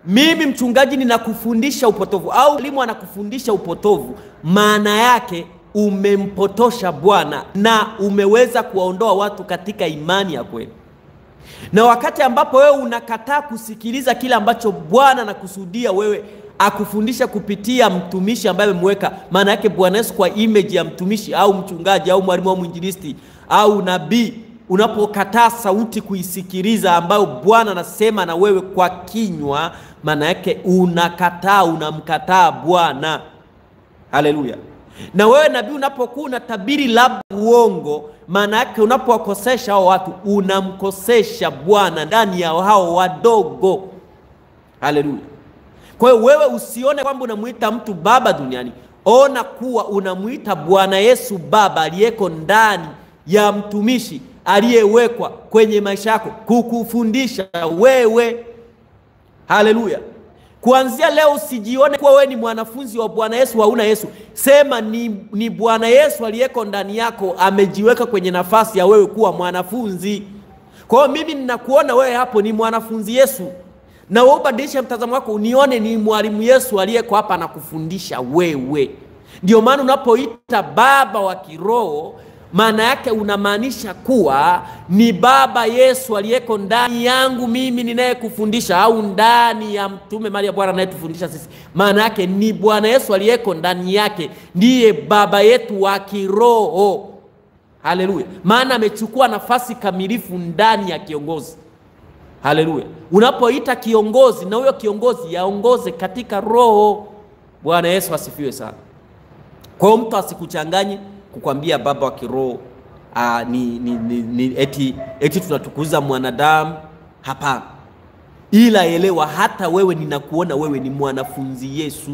mimi mchungaji ninakufundisha upotovu au mwalimu anakufundisha upotovu, maana yake umempotosha Bwana na umeweza kuwaondoa watu katika imani ya kweli. Na wakati ambapo wewe unakataa kusikiliza kile ambacho Bwana anakusudia wewe akufundisha kupitia mtumishi ambaye amemweka, maana yake Bwana Yesu kwa image ya mtumishi au mchungaji au mwalimu au mwinjilisti au nabii, unapokataa sauti kuisikiliza ambayo Bwana anasema na wewe kwa kinywa, maana yake unamkataa Bwana. Haleluya. Na wewe nabii unapokuwa unatabiri labda uongo, maana yake unapowakosesha hao watu unamkosesha Bwana ndani ya hao wadogo. Haleluya. Kwa hiyo wewe usione kwamba unamuita mtu baba duniani, ona kuwa unamuita Bwana Yesu baba aliyeko ndani ya mtumishi aliyewekwa kwenye maisha yako kukufundisha wewe. Haleluya. Kuanzia leo usijione kuwa wewe ni mwanafunzi wa Bwana Yesu hauna Yesu. Sema ni Bwana Yesu aliyeko ndani yako amejiweka kwenye nafasi ya wewe kuwa mwanafunzi. Kwa hiyo mimi ninakuona wewe hapo ni mwanafunzi Yesu, na wewe ubadilishe mtazamo wako unione ni mwalimu Yesu aliyeko hapa anakufundisha wewe. Ndio maana unapoita baba wa kiroho, maana yake unamaanisha kuwa ni baba Yesu aliyeko ndani yangu mimi ninayekufundisha, au ndani ya mtume Maria Bwana anayetufundisha sisi. Maana yake ni Bwana Yesu aliyeko ndani yake ndiye baba yetu wa kiroho. Haleluya. Maana amechukua nafasi kamilifu ndani ya kiongozi. Haleluya. Unapoita kiongozi, na huyo kiongozi yaongoze katika roho. Bwana Yesu asifiwe sana. Kwa hiyo mtu asikuchanganye kukwambia baba wa kiroho eti tunatukuza mwanadamu. Hapana. Ila elewa, hata wewe ninakuona wewe ni mwanafunzi Yesu.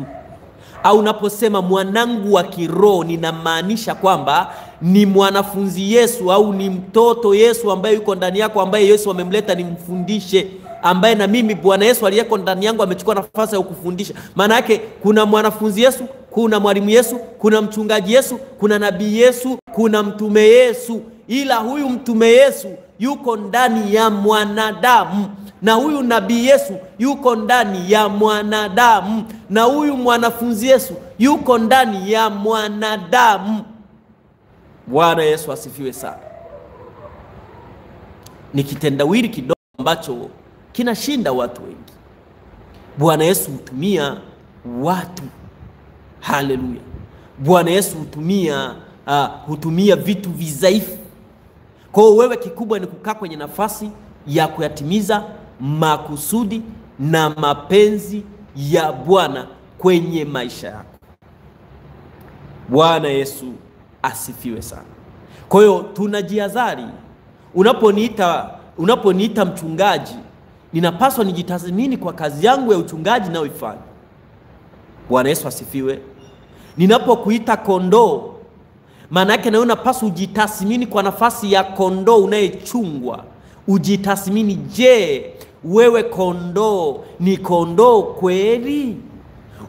Au unaposema mwanangu wa kiroho, ninamaanisha kwamba ni mwanafunzi Yesu au ni mtoto Yesu ambaye yuko ndani yako, ambaye Yesu amemleta nimfundishe, ambaye na mimi Bwana Yesu aliyeko ndani yangu amechukua nafasi ya kukufundisha. Maana yake kuna mwanafunzi Yesu, kuna mwalimu Yesu, kuna mchungaji Yesu, kuna nabii Yesu, kuna mtume Yesu. Ila huyu mtume Yesu yuko ndani ya mwanadamu, na huyu nabii Yesu yuko ndani ya mwanadamu, na huyu mwanafunzi Yesu yuko ndani ya mwanadamu. Bwana Yesu asifiwe sana. ni kitendawili kidogo ambacho kinashinda watu wengi. Bwana Yesu hutumia watu. Haleluya. Bwana Yesu hutumia vitu vizaifu. Kwa hiyo wewe kikubwa ni kukaa kwenye nafasi ya kuyatimiza makusudi na mapenzi ya Bwana kwenye maisha yako. Bwana Yesu asifiwe sana. Kwa hiyo tunajihadhari. Unaponiita mchungaji, ninapaswa nijitathmini kwa kazi yangu ya uchungaji ninayoifanya. Bwana Yesu asifiwe. Ninapokuita kondoo, maana yake na wewe unapaswa ujitathmini kwa nafasi ya kondoo unayechungwa. Ujitathmini, je, wewe kondoo ni kondoo kweli?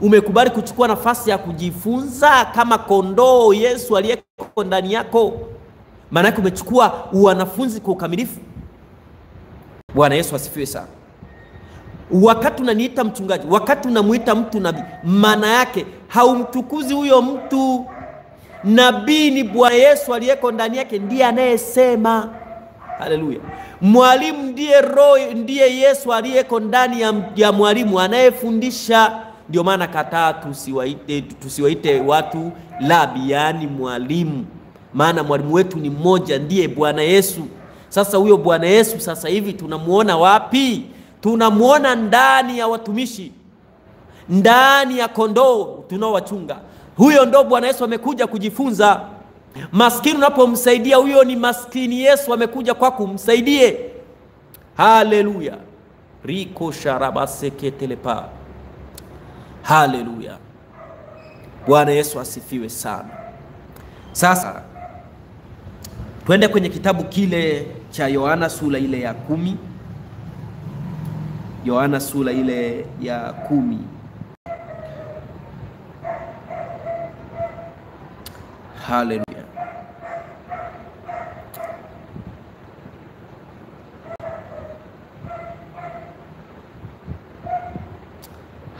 Umekubali kuchukua nafasi ya kujifunza kama kondoo Yesu aliyeko ndani yako? Maana yake umechukua wanafunzi kwa ukamilifu. Bwana Yesu asifiwe sana. Wakati unaniita mchungaji, wakati unamuita mtu nabii, maana yake haumtukuzi huyo mtu. Nabii ni Bwana Yesu aliyeko ndani yake, ndiye anayesema. Haleluya. Mwalimu ndiye Roho, ndiye Yesu aliyeko ndani ya mwalimu anayefundisha. Ndio maana kataa tusiwaite watu labi, yani mwalimu. Maana mwalimu wetu ni mmoja, ndiye Bwana Yesu. Sasa huyo Bwana Yesu sasa hivi tunamuona wapi? Tunamuona ndani ya watumishi, ndani ya kondoo tunaowachunga. Huyo ndo Bwana Yesu amekuja kujifunza. Maskini unapomsaidia, huyo ni maskini Yesu amekuja kwako kumsaidie. Haleluya. Riko sharabaseketelepa. Haleluya. Bwana Yesu asifiwe sana. Sasa twende kwenye kitabu kile cha Yohana sura ile ya 10. Yohana sura ile ya 10. Haleluya.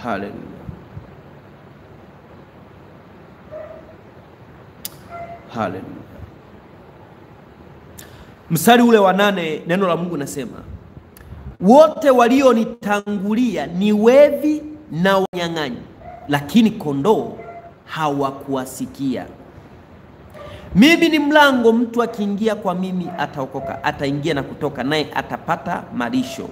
Haleluya. Haleluya. Mstari ule wa 8, neno la Mungu nasema, wote walionitangulia ni wevi na wanyang'anyi, lakini kondoo hawakuwasikia. Mimi ni mlango, mtu akiingia kwa mimi ataokoka, ataingia na kutoka, naye atapata malisho.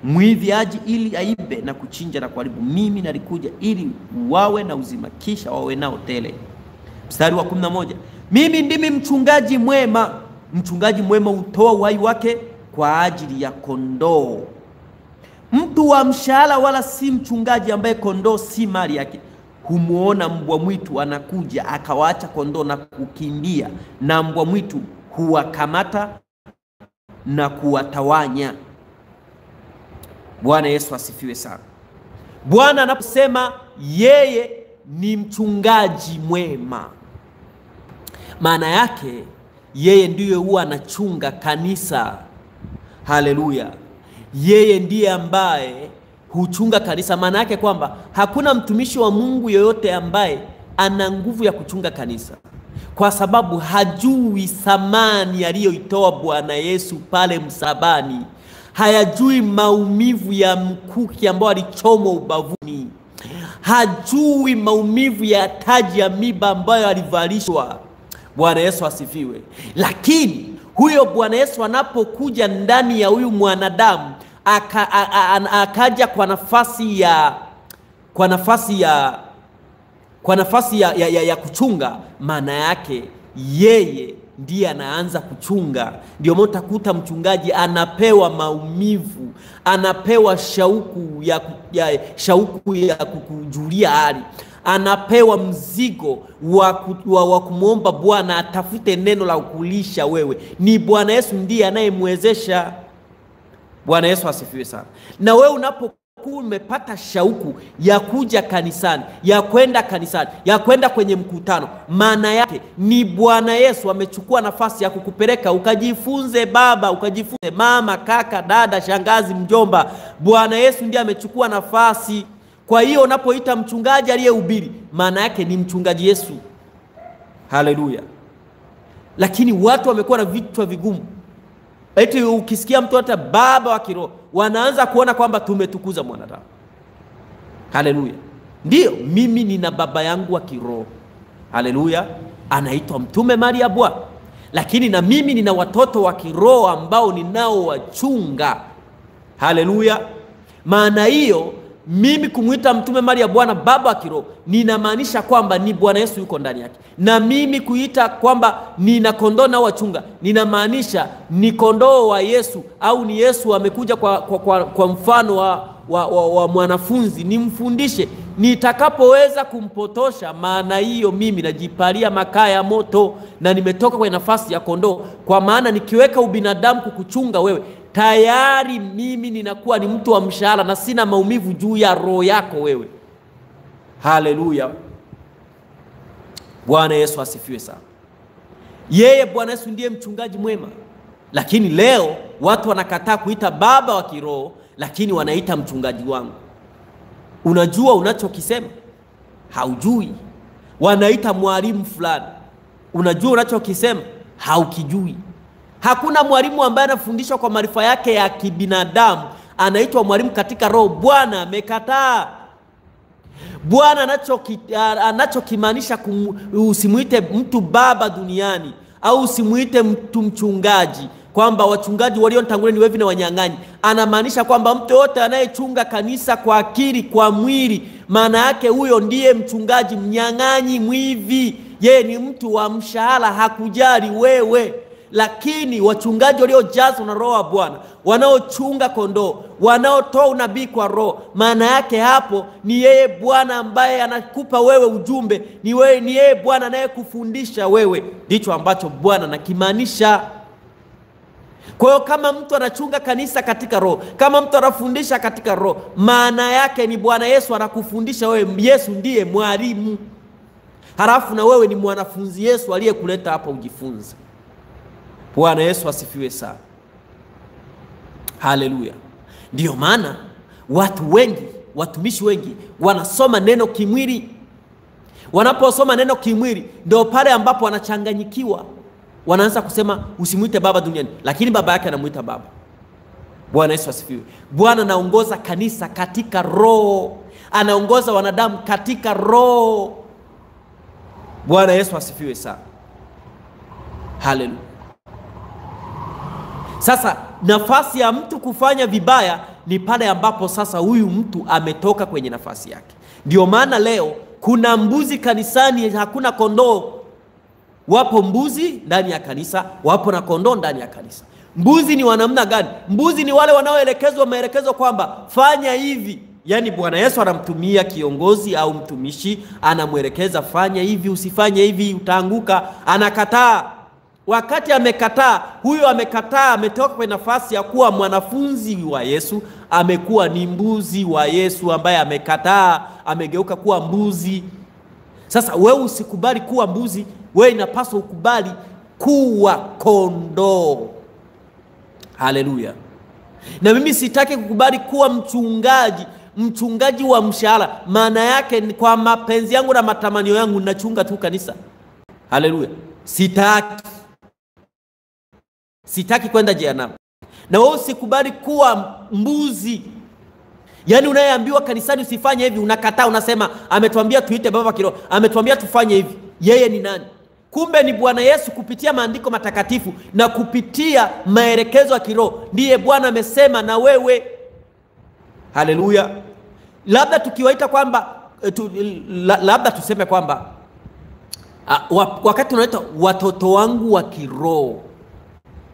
Mwivi aji ili aibe na kuchinja na kuharibu. Mimi nalikuja ili wawe na uzima, kisha wawe nao tele. Mstari wa 11, mimi ndimi mchungaji mwema. Mchungaji mwema hutoa uhai wake kwa ajili ya kondoo. Mtu wa mshahara wala si mchungaji, ambaye kondoo si mali yake. Humuona mbwa mwitu anakuja, akawaacha kondoo na kukimbia, na mbwa mwitu huwakamata na kuwatawanya. Bwana Yesu asifiwe sana. Bwana anaposema yeye ni mchungaji mwema, maana yake yeye ndiye huwa anachunga kanisa. Haleluya. Yeye ndiye ambaye huchunga kanisa. Maana yake kwamba hakuna mtumishi wa Mungu yoyote ambaye ana nguvu ya kuchunga kanisa, kwa sababu hajui thamani aliyoitoa Bwana Yesu pale msalabani. Hayajui maumivu ya mkuki ambao alichomwa ubavuni. Hajui maumivu ya taji ya miba ambayo alivalishwa. Bwana Yesu asifiwe. Lakini huyo Bwana Yesu anapokuja ndani ya huyu mwanadamu, akaja kwa nafasi ya kuchunga, maana yake yeye ndiye anaanza kuchunga. Ndio maana utakuta mchungaji anapewa maumivu, anapewa shauku ya kukujulia hali, anapewa mzigo wa kumwomba Bwana atafute neno la kukulisha wewe. Ni Bwana Yesu ndiye anayemwezesha. Bwana Yesu asifiwe sana. Na wewe unapokuwa umepata shauku ya kuja kanisani, ya kwenda kanisani, ya kwenda kwenye mkutano, maana yake ni Bwana Yesu amechukua nafasi ya kukupeleka ukajifunze. Baba, ukajifunze. Mama, kaka, dada, shangazi, mjomba, Bwana Yesu ndiye amechukua nafasi. Kwa hiyo unapoita mchungaji aliyehubiri, maana yake ni mchungaji Yesu. Haleluya. Lakini watu wamekuwa na vichwa vigumu. Eti ukisikia mtu hata baba wa kiroho, wanaanza kuona kwamba tumetukuza mwanadamu. Haleluya. Ndio, mimi nina baba yangu wa kiroho. Haleluya. Anaitwa Mtume Maria Bwana. Lakini na mimi nina watoto wa kiroho ambao ninao wachunga. Haleluya. Maana hiyo mimi kumuita Mtume Maria Bwana baba wa kiroho, ninamaanisha kwamba ni Bwana Yesu yuko ndani yake. Na mimi kuita kwamba nina kondoo na wachunga, ninamaanisha ni kondoo wa Yesu, au ni Yesu amekuja kwa mfano wa mwanafunzi, nimfundishe. Nitakapoweza kumpotosha, maana hiyo mimi najipalia makaa ya moto na nimetoka kwenye nafasi ya kondoo. Kwa maana nikiweka ubinadamu kukuchunga wewe, tayari mimi ninakuwa ni mtu wa mshahara na sina maumivu juu ya roho yako wewe. Haleluya. Bwana Yesu asifiwe sana. Yeye Bwana Yesu ndiye mchungaji mwema. Lakini leo watu wanakataa kuita baba wa kiroho, lakini wanaita mchungaji wangu. Unajua unachokisema? Haujui. Wanaita mwalimu fulani. Unajua unachokisema? Haukijui. Hakuna mwalimu ambaye anafundishwa kwa maarifa yake ya kibinadamu anaitwa mwalimu katika roho. Bwana amekataa. Bwana anachokimaanisha usimuite mtu baba duniani, au usimuite mtu mchungaji, kwamba wachungaji walionitangulia ni wevi na wanyang'anyi. Anamaanisha kwamba mtu yote anayechunga kanisa kwa akili, kwa mwili, maana yake huyo ndiye mchungaji. Mnyang'anyi, mwivi, yeye ni mtu wa mshahara, hakujali wewe. Lakini wachungaji waliojazwa na roho wa Bwana, wanaochunga kondoo, wanaotoa unabii kwa roho, maana yake hapo ni yeye Bwana ambaye anakupa wewe ujumbe, ni yeye Bwana anayekufundisha wewe. Ndicho ambacho Bwana anakimaanisha. Kwa hiyo kama mtu anachunga kanisa katika roho, kama mtu anafundisha katika roho, maana yake ni Bwana Yesu anakufundisha wewe. Yesu ndiye mwalimu. Halafu na wewe ni mwanafunzi Yesu aliyekuleta hapa ujifunze. Bwana Yesu asifiwe sana. Haleluya. Ndio maana watu wengi, watumishi wengi wanasoma neno kimwili. Wanaposoma neno kimwili ndio pale ambapo wanachanganyikiwa. Wanaanza kusema usimuite baba duniani, lakini baba yake anamuita baba. Bwana Yesu asifiwe. Bwana anaongoza kanisa katika roho. Anaongoza wanadamu katika roho. Bwana Yesu asifiwe sana. Haleluya. Sasa nafasi ya mtu kufanya vibaya ni pale ambapo sasa huyu mtu ametoka kwenye nafasi yake. Ndio maana leo kuna mbuzi kanisani, hakuna kondoo. Wapo mbuzi ndani ya kanisa, wapo na kondoo ndani ya kanisa. Mbuzi ni wanamna gani? Mbuzi ni wale wanaoelekezwa maelekezo kwamba fanya hivi. Yaani Bwana Yesu anamtumia kiongozi au mtumishi, anamwelekeza fanya hivi, usifanye hivi, utaanguka. Anakataa. Wakati amekataa, huyo amekataa, ametoka kwenye nafasi ya kuwa mwanafunzi wa Yesu, amekuwa ni mbuzi wa Yesu ambaye amekataa, amegeuka kuwa mbuzi. Sasa wewe usikubali kuwa mbuzi, wewe inapaswa ukubali kuwa kondoo. Haleluya. Na mimi sitaki kukubali kuwa mchungaji wa mshahara. Maana yake kwa mapenzi yangu na matamanio yangu ninachunga tu kanisa. Haleluya. Sitaki kwenda jehanamu. Na wewe usikubali kuwa mbuzi. Yaani unayeambiwa kanisani usifanye hivi, unakataa, unasema ametuambia tuite baba kiroho, ametuambia tufanye hivi. Yeye ni nani? Kumbe ni Bwana Yesu kupitia maandiko matakatifu na kupitia maelekezo ya kiroho. Ndiye Bwana amesema na wewe. Haleluya. Labda tukiwaita kwamba labda tuseme kwamba wakati tunaita watoto wangu wa kiroho,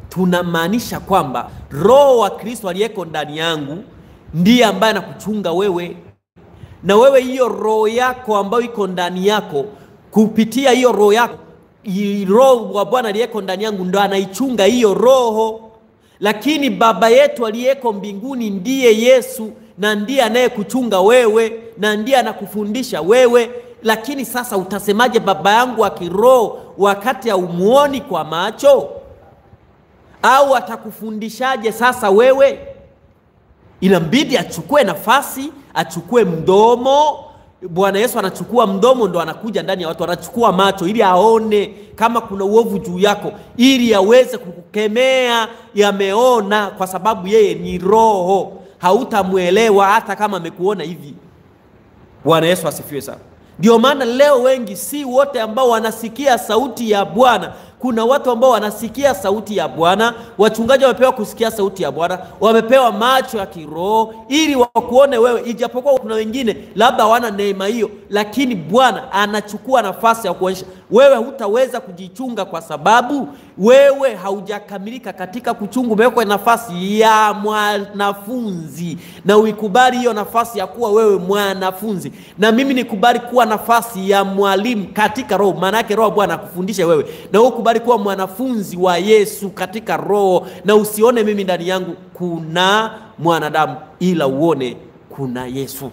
tunamaanisha kwamba roho wa Kristo aliyeko ndani yangu ndiye ambaye anakuchunga wewe. Na wewe hiyo roho yako ambayo iko ndani yako, kupitia hiyo roho yako, roho wa Bwana aliyeko ndani yangu ndo anaichunga hiyo roho. Lakini baba yetu aliyeko mbinguni ndiye Yesu, na ndiye anayekuchunga wewe, na ndiye anakufundisha wewe. Lakini sasa utasemaje baba yangu wa kiroho wakati haumuoni kwa macho? Au atakufundishaje sasa wewe? Inabidi achukue nafasi, achukue mdomo, Bwana Yesu anachukua mdomo, ndo anakuja ndani ya watu, anachukua macho ili aone kama kuna uovu juu yako, ili aweze kukukemea. Yameona, kwa sababu yeye ni roho, hautamwelewa hata kama amekuona hivi. Bwana Yesu asifiwe sana. Ndio maana leo wengi, si wote ambao wanasikia sauti ya Bwana. Kuna watu ambao wanasikia sauti ya Bwana, wachungaji wamepewa kusikia sauti ya Bwana, wamepewa macho ya kiroho ili wakuone wewe, ijapokuwa kuna wengine labda hawana neema hiyo, lakini Bwana anachukua nafasi ya kuonyesha wewe hutaweza kujichunga, kwa sababu wewe haujakamilika katika kuchunga. Umewekwa nafasi ya mwanafunzi, na uikubali hiyo nafasi ya kuwa wewe mwanafunzi, na mimi nikubali kuwa nafasi ya mwalimu katika roho. Maana yake roho Bwana akufundishe wewe, na wewe kubali kuwa mwanafunzi wa Yesu katika roho, na usione mimi ndani yangu kuna mwanadamu, ila uone kuna Yesu.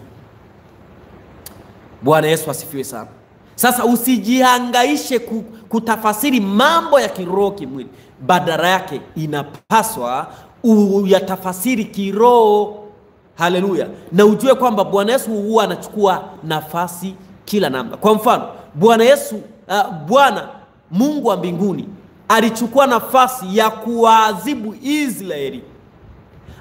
Bwana Yesu asifiwe sana. Sasa usijihangaishe kutafasiri mambo ya kiroho kimwili, badala yake inapaswa uyatafasiri kiroho. Haleluya. Na ujue kwamba Bwana Yesu huwa anachukua nafasi kila namna. Kwa mfano, Bwana Yesu Bwana Mungu wa mbinguni alichukua nafasi ya kuadhibu Israeli,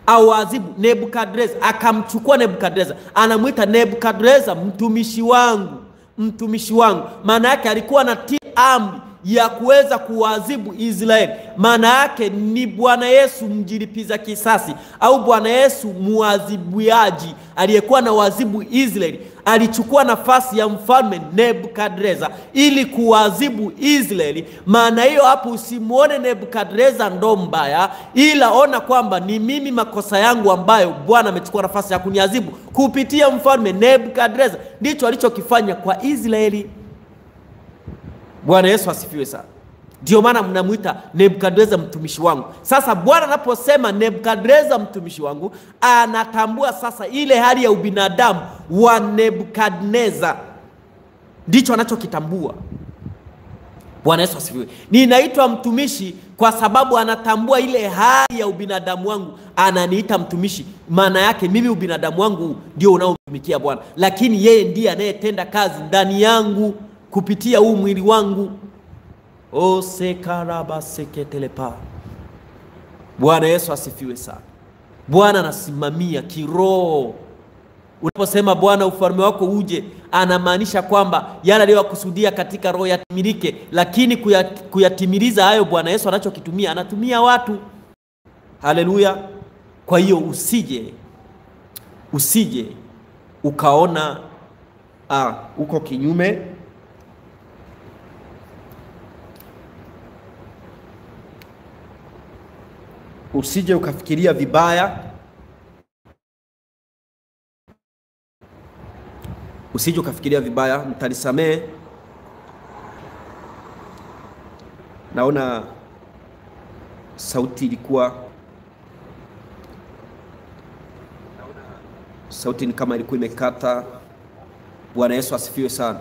au adhibu Nebukadreza. Akamchukua Nebukadreza, anamuita Nebukadreza mtumishi wangu, mtumishi wangu. Maana yake alikuwa anatii amri ya kuweza kuadhibu Israeli. Maana yake ni Bwana Yesu mjilipiza kisasi, au Bwana Yesu muadhibuaji aliyekuwa na waadhibu Israeli. Alichukua nafasi ya mfalme Nebukadreza ili kuadhibu Israeli. Maana hiyo hapo, usimuone Nebukadreza ndo mbaya, ila ona kwamba ni mimi makosa yangu ambayo Bwana amechukua nafasi ya kuniadhibu kupitia mfalme Nebukadreza. Ndicho alichokifanya kwa Israeli. Bwana Yesu asifiwe sana. Ndio maana mnamuita Nebukadreza mtumishi wangu. Sasa Bwana anaposema Nebukadreza mtumishi wangu, anatambua sasa ile hali ya ubinadamu wa Nebukadneza. Ndicho anachokitambua. Bwana Yesu asifiwe. Ninaitwa mtumishi kwa sababu anatambua ile hali ya ubinadamu wangu, ananiita mtumishi. Maana yake mimi ubinadamu wangu ndio unaomtumikia Bwana, lakini yeye ndiye anayetenda kazi ndani yangu kupitia huu mwili wangu. O sekaraba seketelepa. Bwana Yesu asifiwe sana. Bwana anasimamia kiroho. Unaposema Bwana ufalme wako uje, anamaanisha kwamba yale aliyokusudia katika roho yatimilike, lakini kuyatimiliza hayo Bwana Yesu anachokitumia, anatumia watu. Haleluya. Kwa hiyo usije ukaona uko kinyume. Usije ukafikiria vibaya. Usije ukafikiria vibaya, mtanisamee. Naona sauti ni kama ilikuwa imekata. Bwana Yesu asifiwe sana.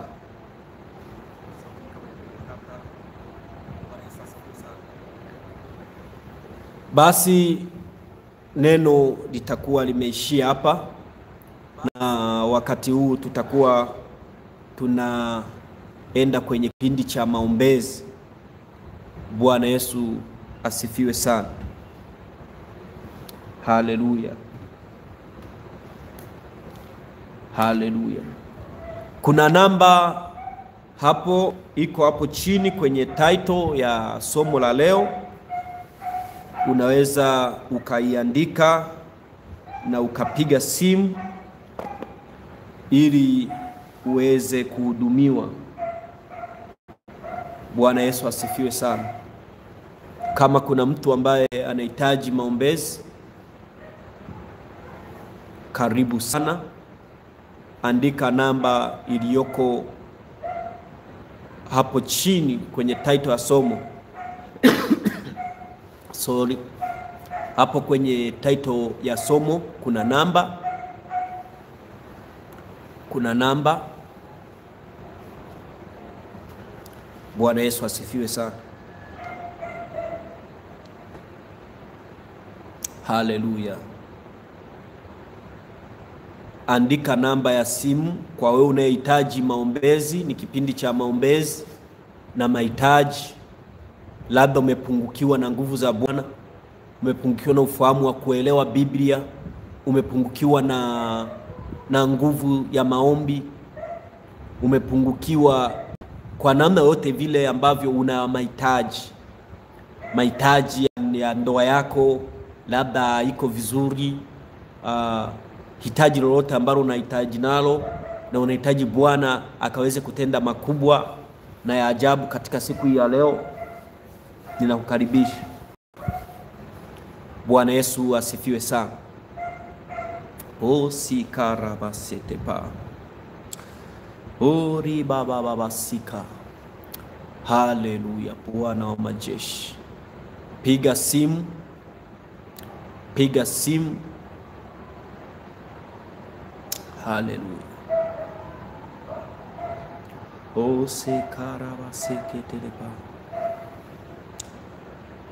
Basi neno litakuwa limeishia hapa, na wakati huu tutakuwa tunaenda kwenye kipindi cha maombezi. Bwana Yesu asifiwe sana. Haleluya. Haleluya. Kuna namba hapo, iko hapo chini kwenye title ya somo la leo. Unaweza ukaiandika na ukapiga simu ili uweze kuhudumiwa. Bwana Yesu asifiwe sana. Kama kuna mtu ambaye anahitaji maombezi, karibu sana. Andika namba iliyoko hapo chini kwenye title ya somo. Sorry. Hapo kwenye title ya somo kuna namba. Bwana Yesu asifiwe sana. Haleluya. andika namba ya simu kwa wewe unayehitaji maombezi. Ni kipindi cha maombezi na mahitaji. Labda umepungukiwa na nguvu za Bwana, umepungukiwa na ufahamu wa kuelewa Biblia, umepungukiwa na nguvu ya maombi, umepungukiwa kwa namna yote vile ambavyo una mahitaji ya ndoa yako labda iko vizuri, hitaji lolote ambalo unahitaji nalo na unahitaji Bwana akaweze kutenda makubwa na ya ajabu katika siku hii ya leo, ninakukaribisha. Bwana Yesu asifiwe sana. Osikarabasitepa. Ori baba baba sika. Haleluya, Bwana wa majeshi. Piga simu. Haleluya. Osikarabasiketelepa.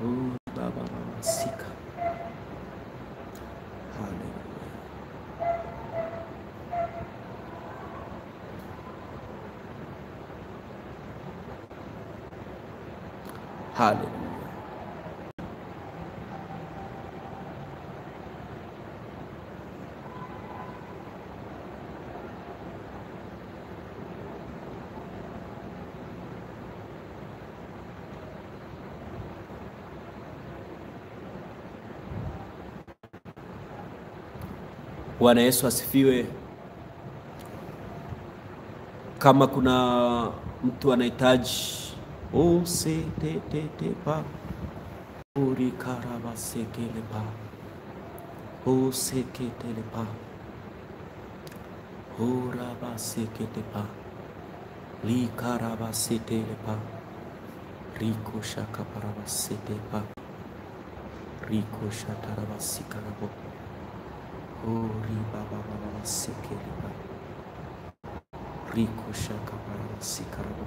Ori baba baba sika. Haleluya. Bwana Yesu asifiwe. Kama kuna mtu anahitaji osetetepa uri karabasekelepa oseketelepa urabaseketepa likarabasetelepa rikoshakaparabasetepa rikoshatarabasikarapo uri babababasekelepa rikoshakaparabasikarapo.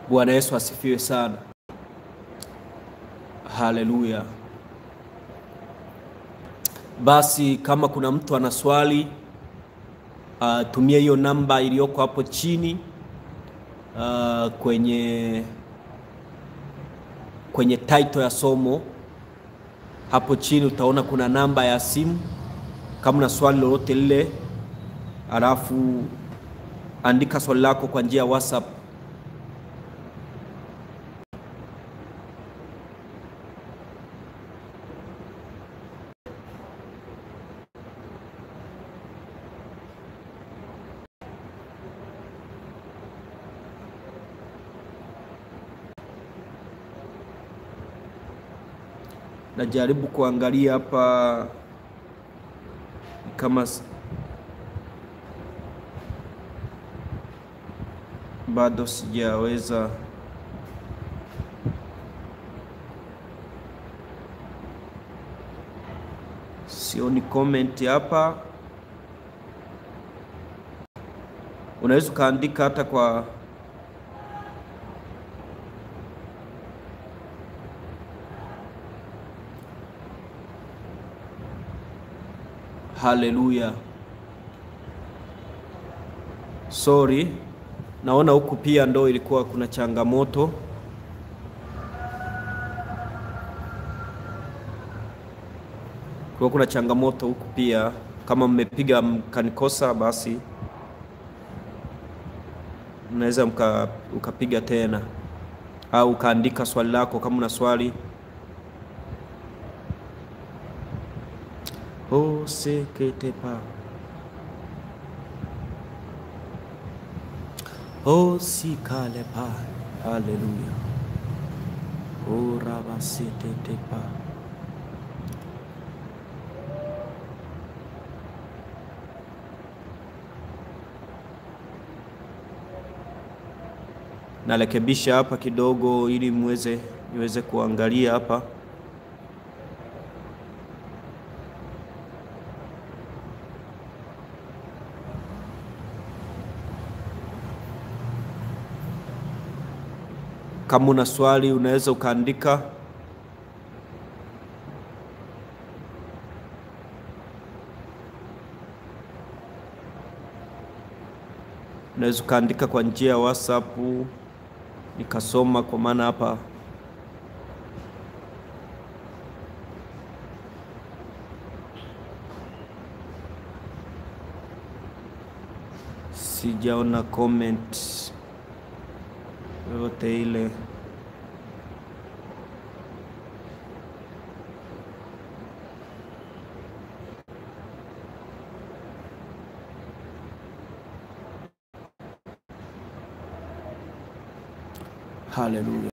Bwana Yesu asifiwe sana. Haleluya. Basi kama kuna mtu ana swali, tumia hiyo namba iliyoko hapo chini, kwenye title ya somo. Hapo chini utaona kuna namba ya simu. Kama una swali lolote lile, alafu andika swali lako kwa njia ya WhatsApp. Najaribu kuangalia hapa kama bado sijaweza. Sioni comment hapa. Unaweza kaandika hata kwa haleluya. Sorry, naona huku pia ndo ilikuwa kuna changamoto. Kuna changamoto huku pia. Kama mmepiga mkanikosa, basi mnaweza ukapiga tena au ukaandika swali lako kama una swali. Oseketepa osikalepa. Haleluya. Orabasetetepa. narekebisha hapa kidogo ili niweze kuangalia hapa. Kama una swali unaweza ukaandika. Unaweza ukaandika kwa njia ya WhatsApp nikasoma, kwa maana hapa sijaona comment yote ile. Haleluya.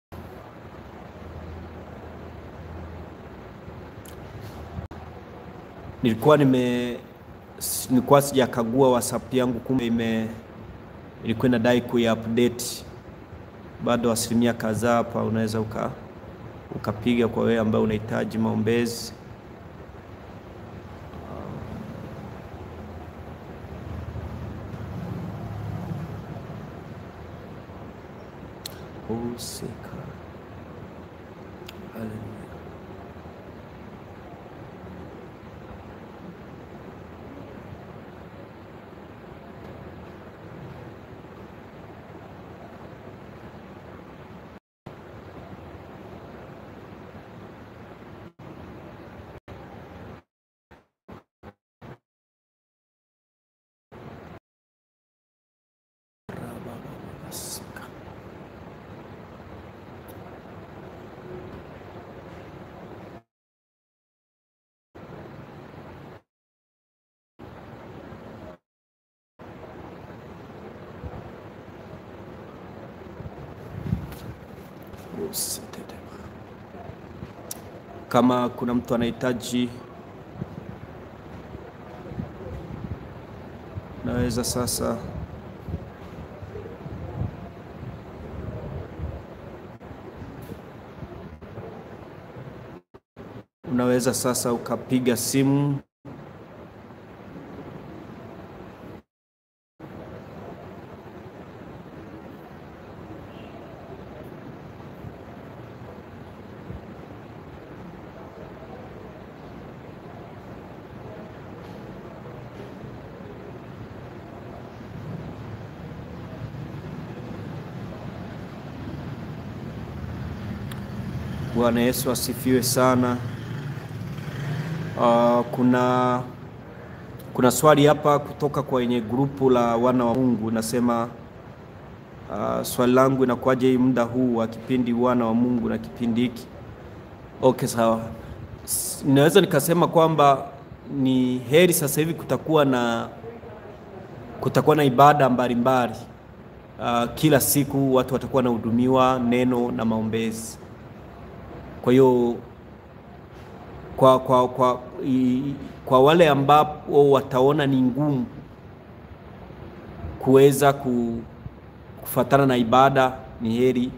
Nilikuwa sijakagua WhatsApp yangu, kumbe ilikuwa inadai kuiupdate. Bado asilimia kadhaa hapa, unaweza ukapiga kwa wewe ambaye unahitaji maombezi. Usika. Haleluya. Kama kuna mtu anahitaji, naweza sasa ukapiga simu Bwana Yesu asifiwe sana. Kuna swali hapa kutoka kwenye grupu la wana wa Mungu. Nasema swali langu, inakuwaje hii muda huu wa kipindi wana wa Mungu na kipindi hiki? Okay, sawa. Naweza nikasema kwamba ni heri sasa hivi kutakuwa na ibada mbalimbali. Kila siku watu watakuwa na hudumiwa neno na maombezi. Kwa hiyo kwa wale ambao wataona ni ngumu kuweza kufuatana na ibada, ni heri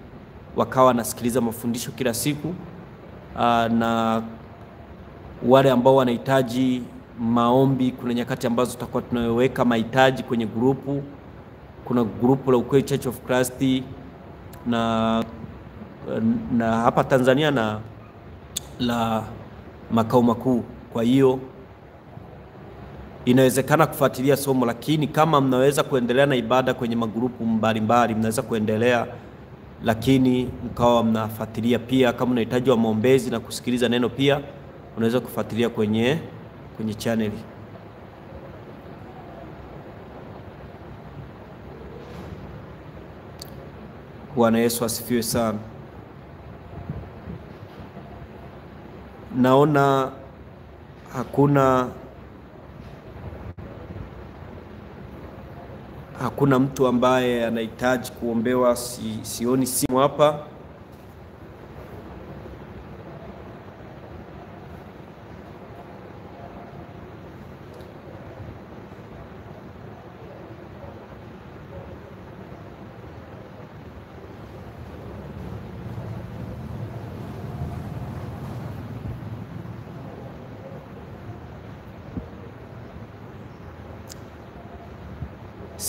wakawa nasikiliza mafundisho kila siku. Na wale ambao wanahitaji maombi, kuna nyakati ambazo tutakuwa tunaweka mahitaji kwenye grupu. Kuna grupu la Ukweli Church of Christ na hapa Tanzania na la makao makuu. Kwa hiyo inawezekana kufuatilia somo, lakini kama mnaweza kuendelea na ibada kwenye magrupu mbalimbali, mnaweza kuendelea, lakini mkawa mnafuatilia pia. Kama unahitaji wa maombezi na kusikiliza neno pia, unaweza kufuatilia kwenye channel. Bwana Yesu asifiwe sana. Naona hakuna mtu ambaye anahitaji kuombewa. Sioni simu hapa.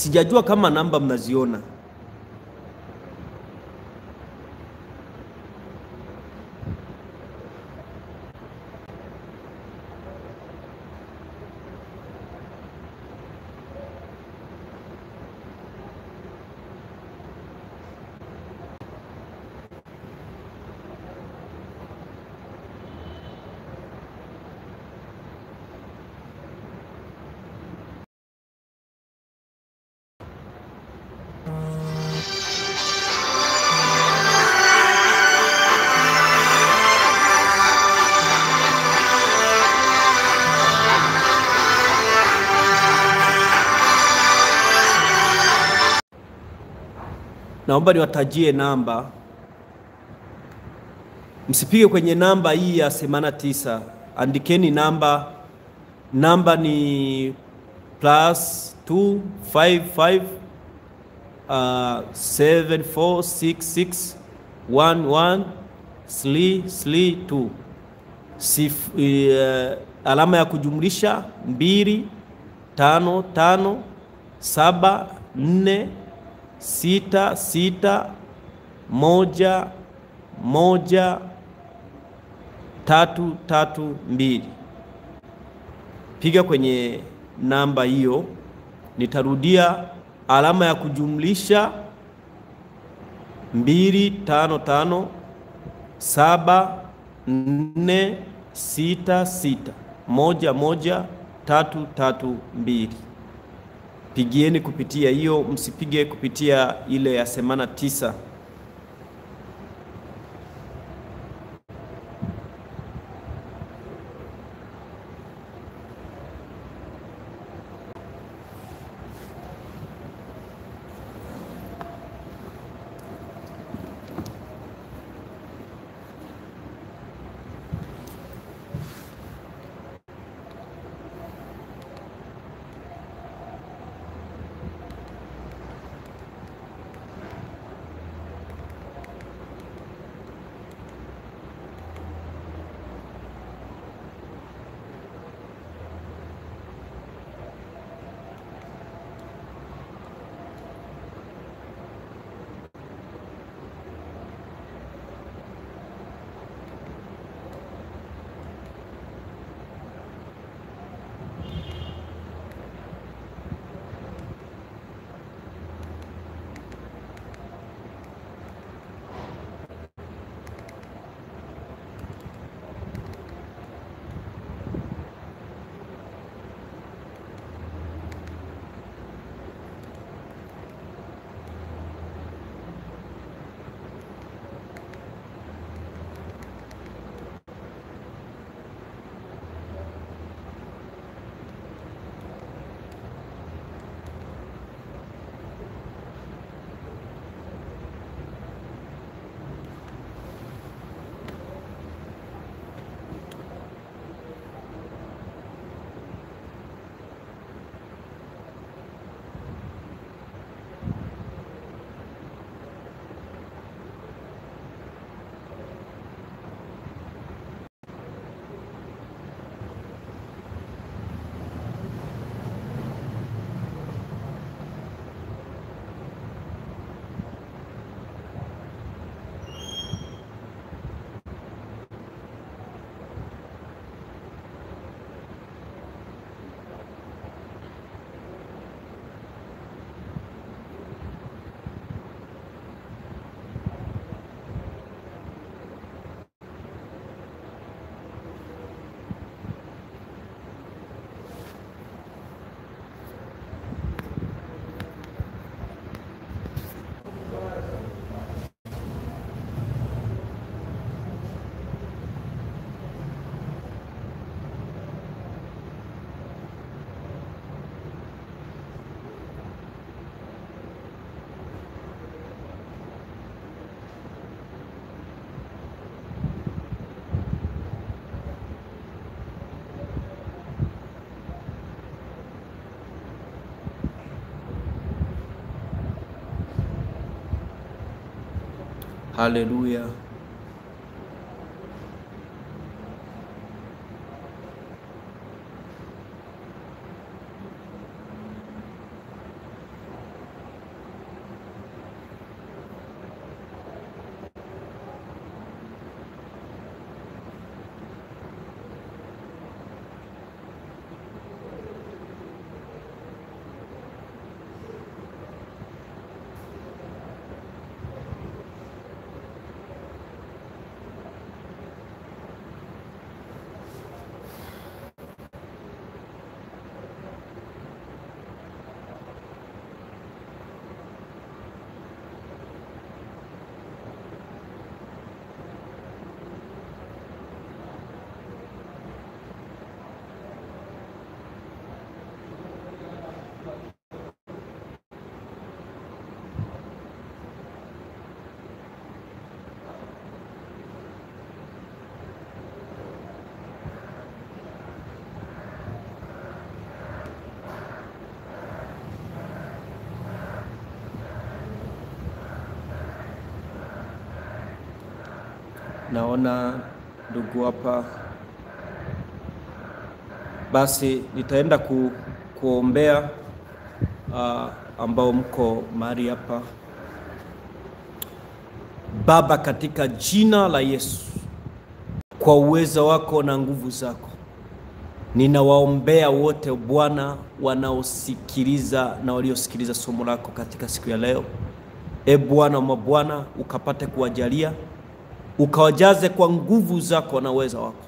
Sijajua kama namba mnaziona. Naomba niwatajie namba. Msipige kwenye namba hii ya 89. Andikeni namba. Namba ni +255 74661132. Alama ya kujumlisha 25576611332. Piga kwenye namba hiyo. Nitarudia, alama ya kujumlisha 25576611332. Pigieni kupitia hiyo, msipige kupitia ile ya 89. Haleluya. naona ndugu hapa. Basi nitaenda kuombea ambao mko mahali hapa. Baba, katika jina la Yesu, kwa uwezo wako na nguvu zako, ninawaombea wote Bwana wanaosikiliza na waliosikiliza somo lako katika siku ya leo. Bwana wa mabwana, ukapate kuwajalia, ukawajaze kwa nguvu zako na uwezo wako.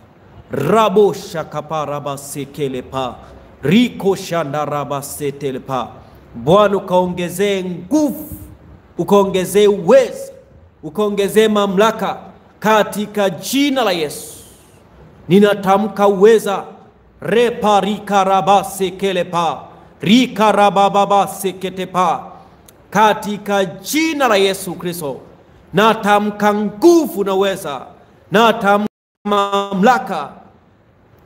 Rabo shakaparaba sekelepa, riko shandaraba setelepa. Bwana, ukaongezee nguvu, ukaongezee uwezo, ukaongezee mamlaka katika jina la Yesu. Ninatamka uweza, repa rikaraba sekelepa, rikarababa seketepa, katika jina la Yesu Kristo. Natamka nguvu na uweza, natamka mamlaka,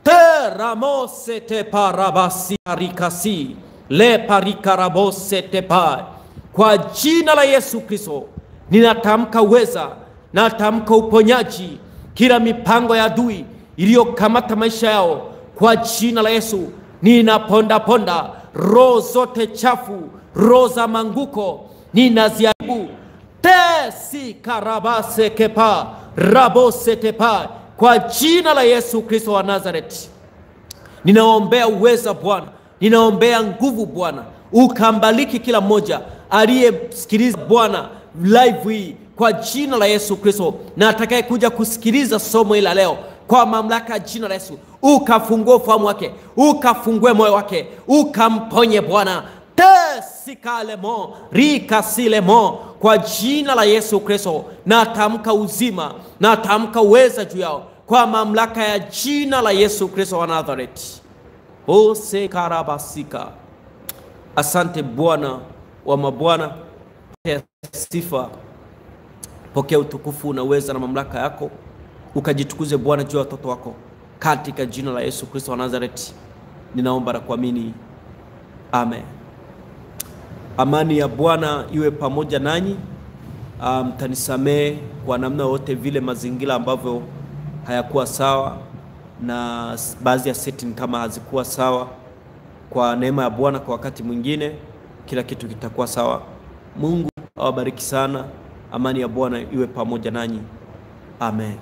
teramo setepa rabasi rikasi, lepa rikarabo setepa, kwa jina la Yesu Kristo. Ninatamka uweza, natamka uponyaji, kila mipango ya adui iliyokamata maisha yao kwa jina la Yesu. Ninaponda roho zote chafu, roho za manguko, ninaziaribu. Tesi karabase kepa rabose tepa, kwa jina la Yesu Kristo wa Nazareti. Ninaombea uweza Bwana, ninaombea nguvu Bwana, ukambariki kila mmoja aliyesikiliza Bwana live hii kwa jina la Yesu Kristo, na atakaye kuja kusikiliza somo hili leo kwa mamlaka ya jina la Yesu, ukafungue ufahamu wake, ukafungue moyo wake, ukamponye Bwana. Tesikalemo rikasilemo, kwa jina la Yesu Kristo. Natamka uzima, natamka uweza juu yao kwa mamlaka ya jina la Yesu Kristo wa Nazareti. Ose karabasika. Asante Bwana wa mabwana, pokea sifa, pokea utukufu na uweza na mamlaka yako, ukajitukuze Bwana juu ya watoto wako katika jina la Yesu Kristo wa Nazareti. Ninaomba na kuamini. Amen. Amani ya Bwana iwe pamoja nanyi. Mtanisamee kwa namna yote vile mazingira ambavyo hayakuwa sawa na baadhi ya setting kama hazikuwa sawa. Kwa neema ya Bwana kwa wakati mwingine kila kitu kitakuwa sawa. Mungu awabariki sana. Amani ya Bwana iwe pamoja nanyi. Amen.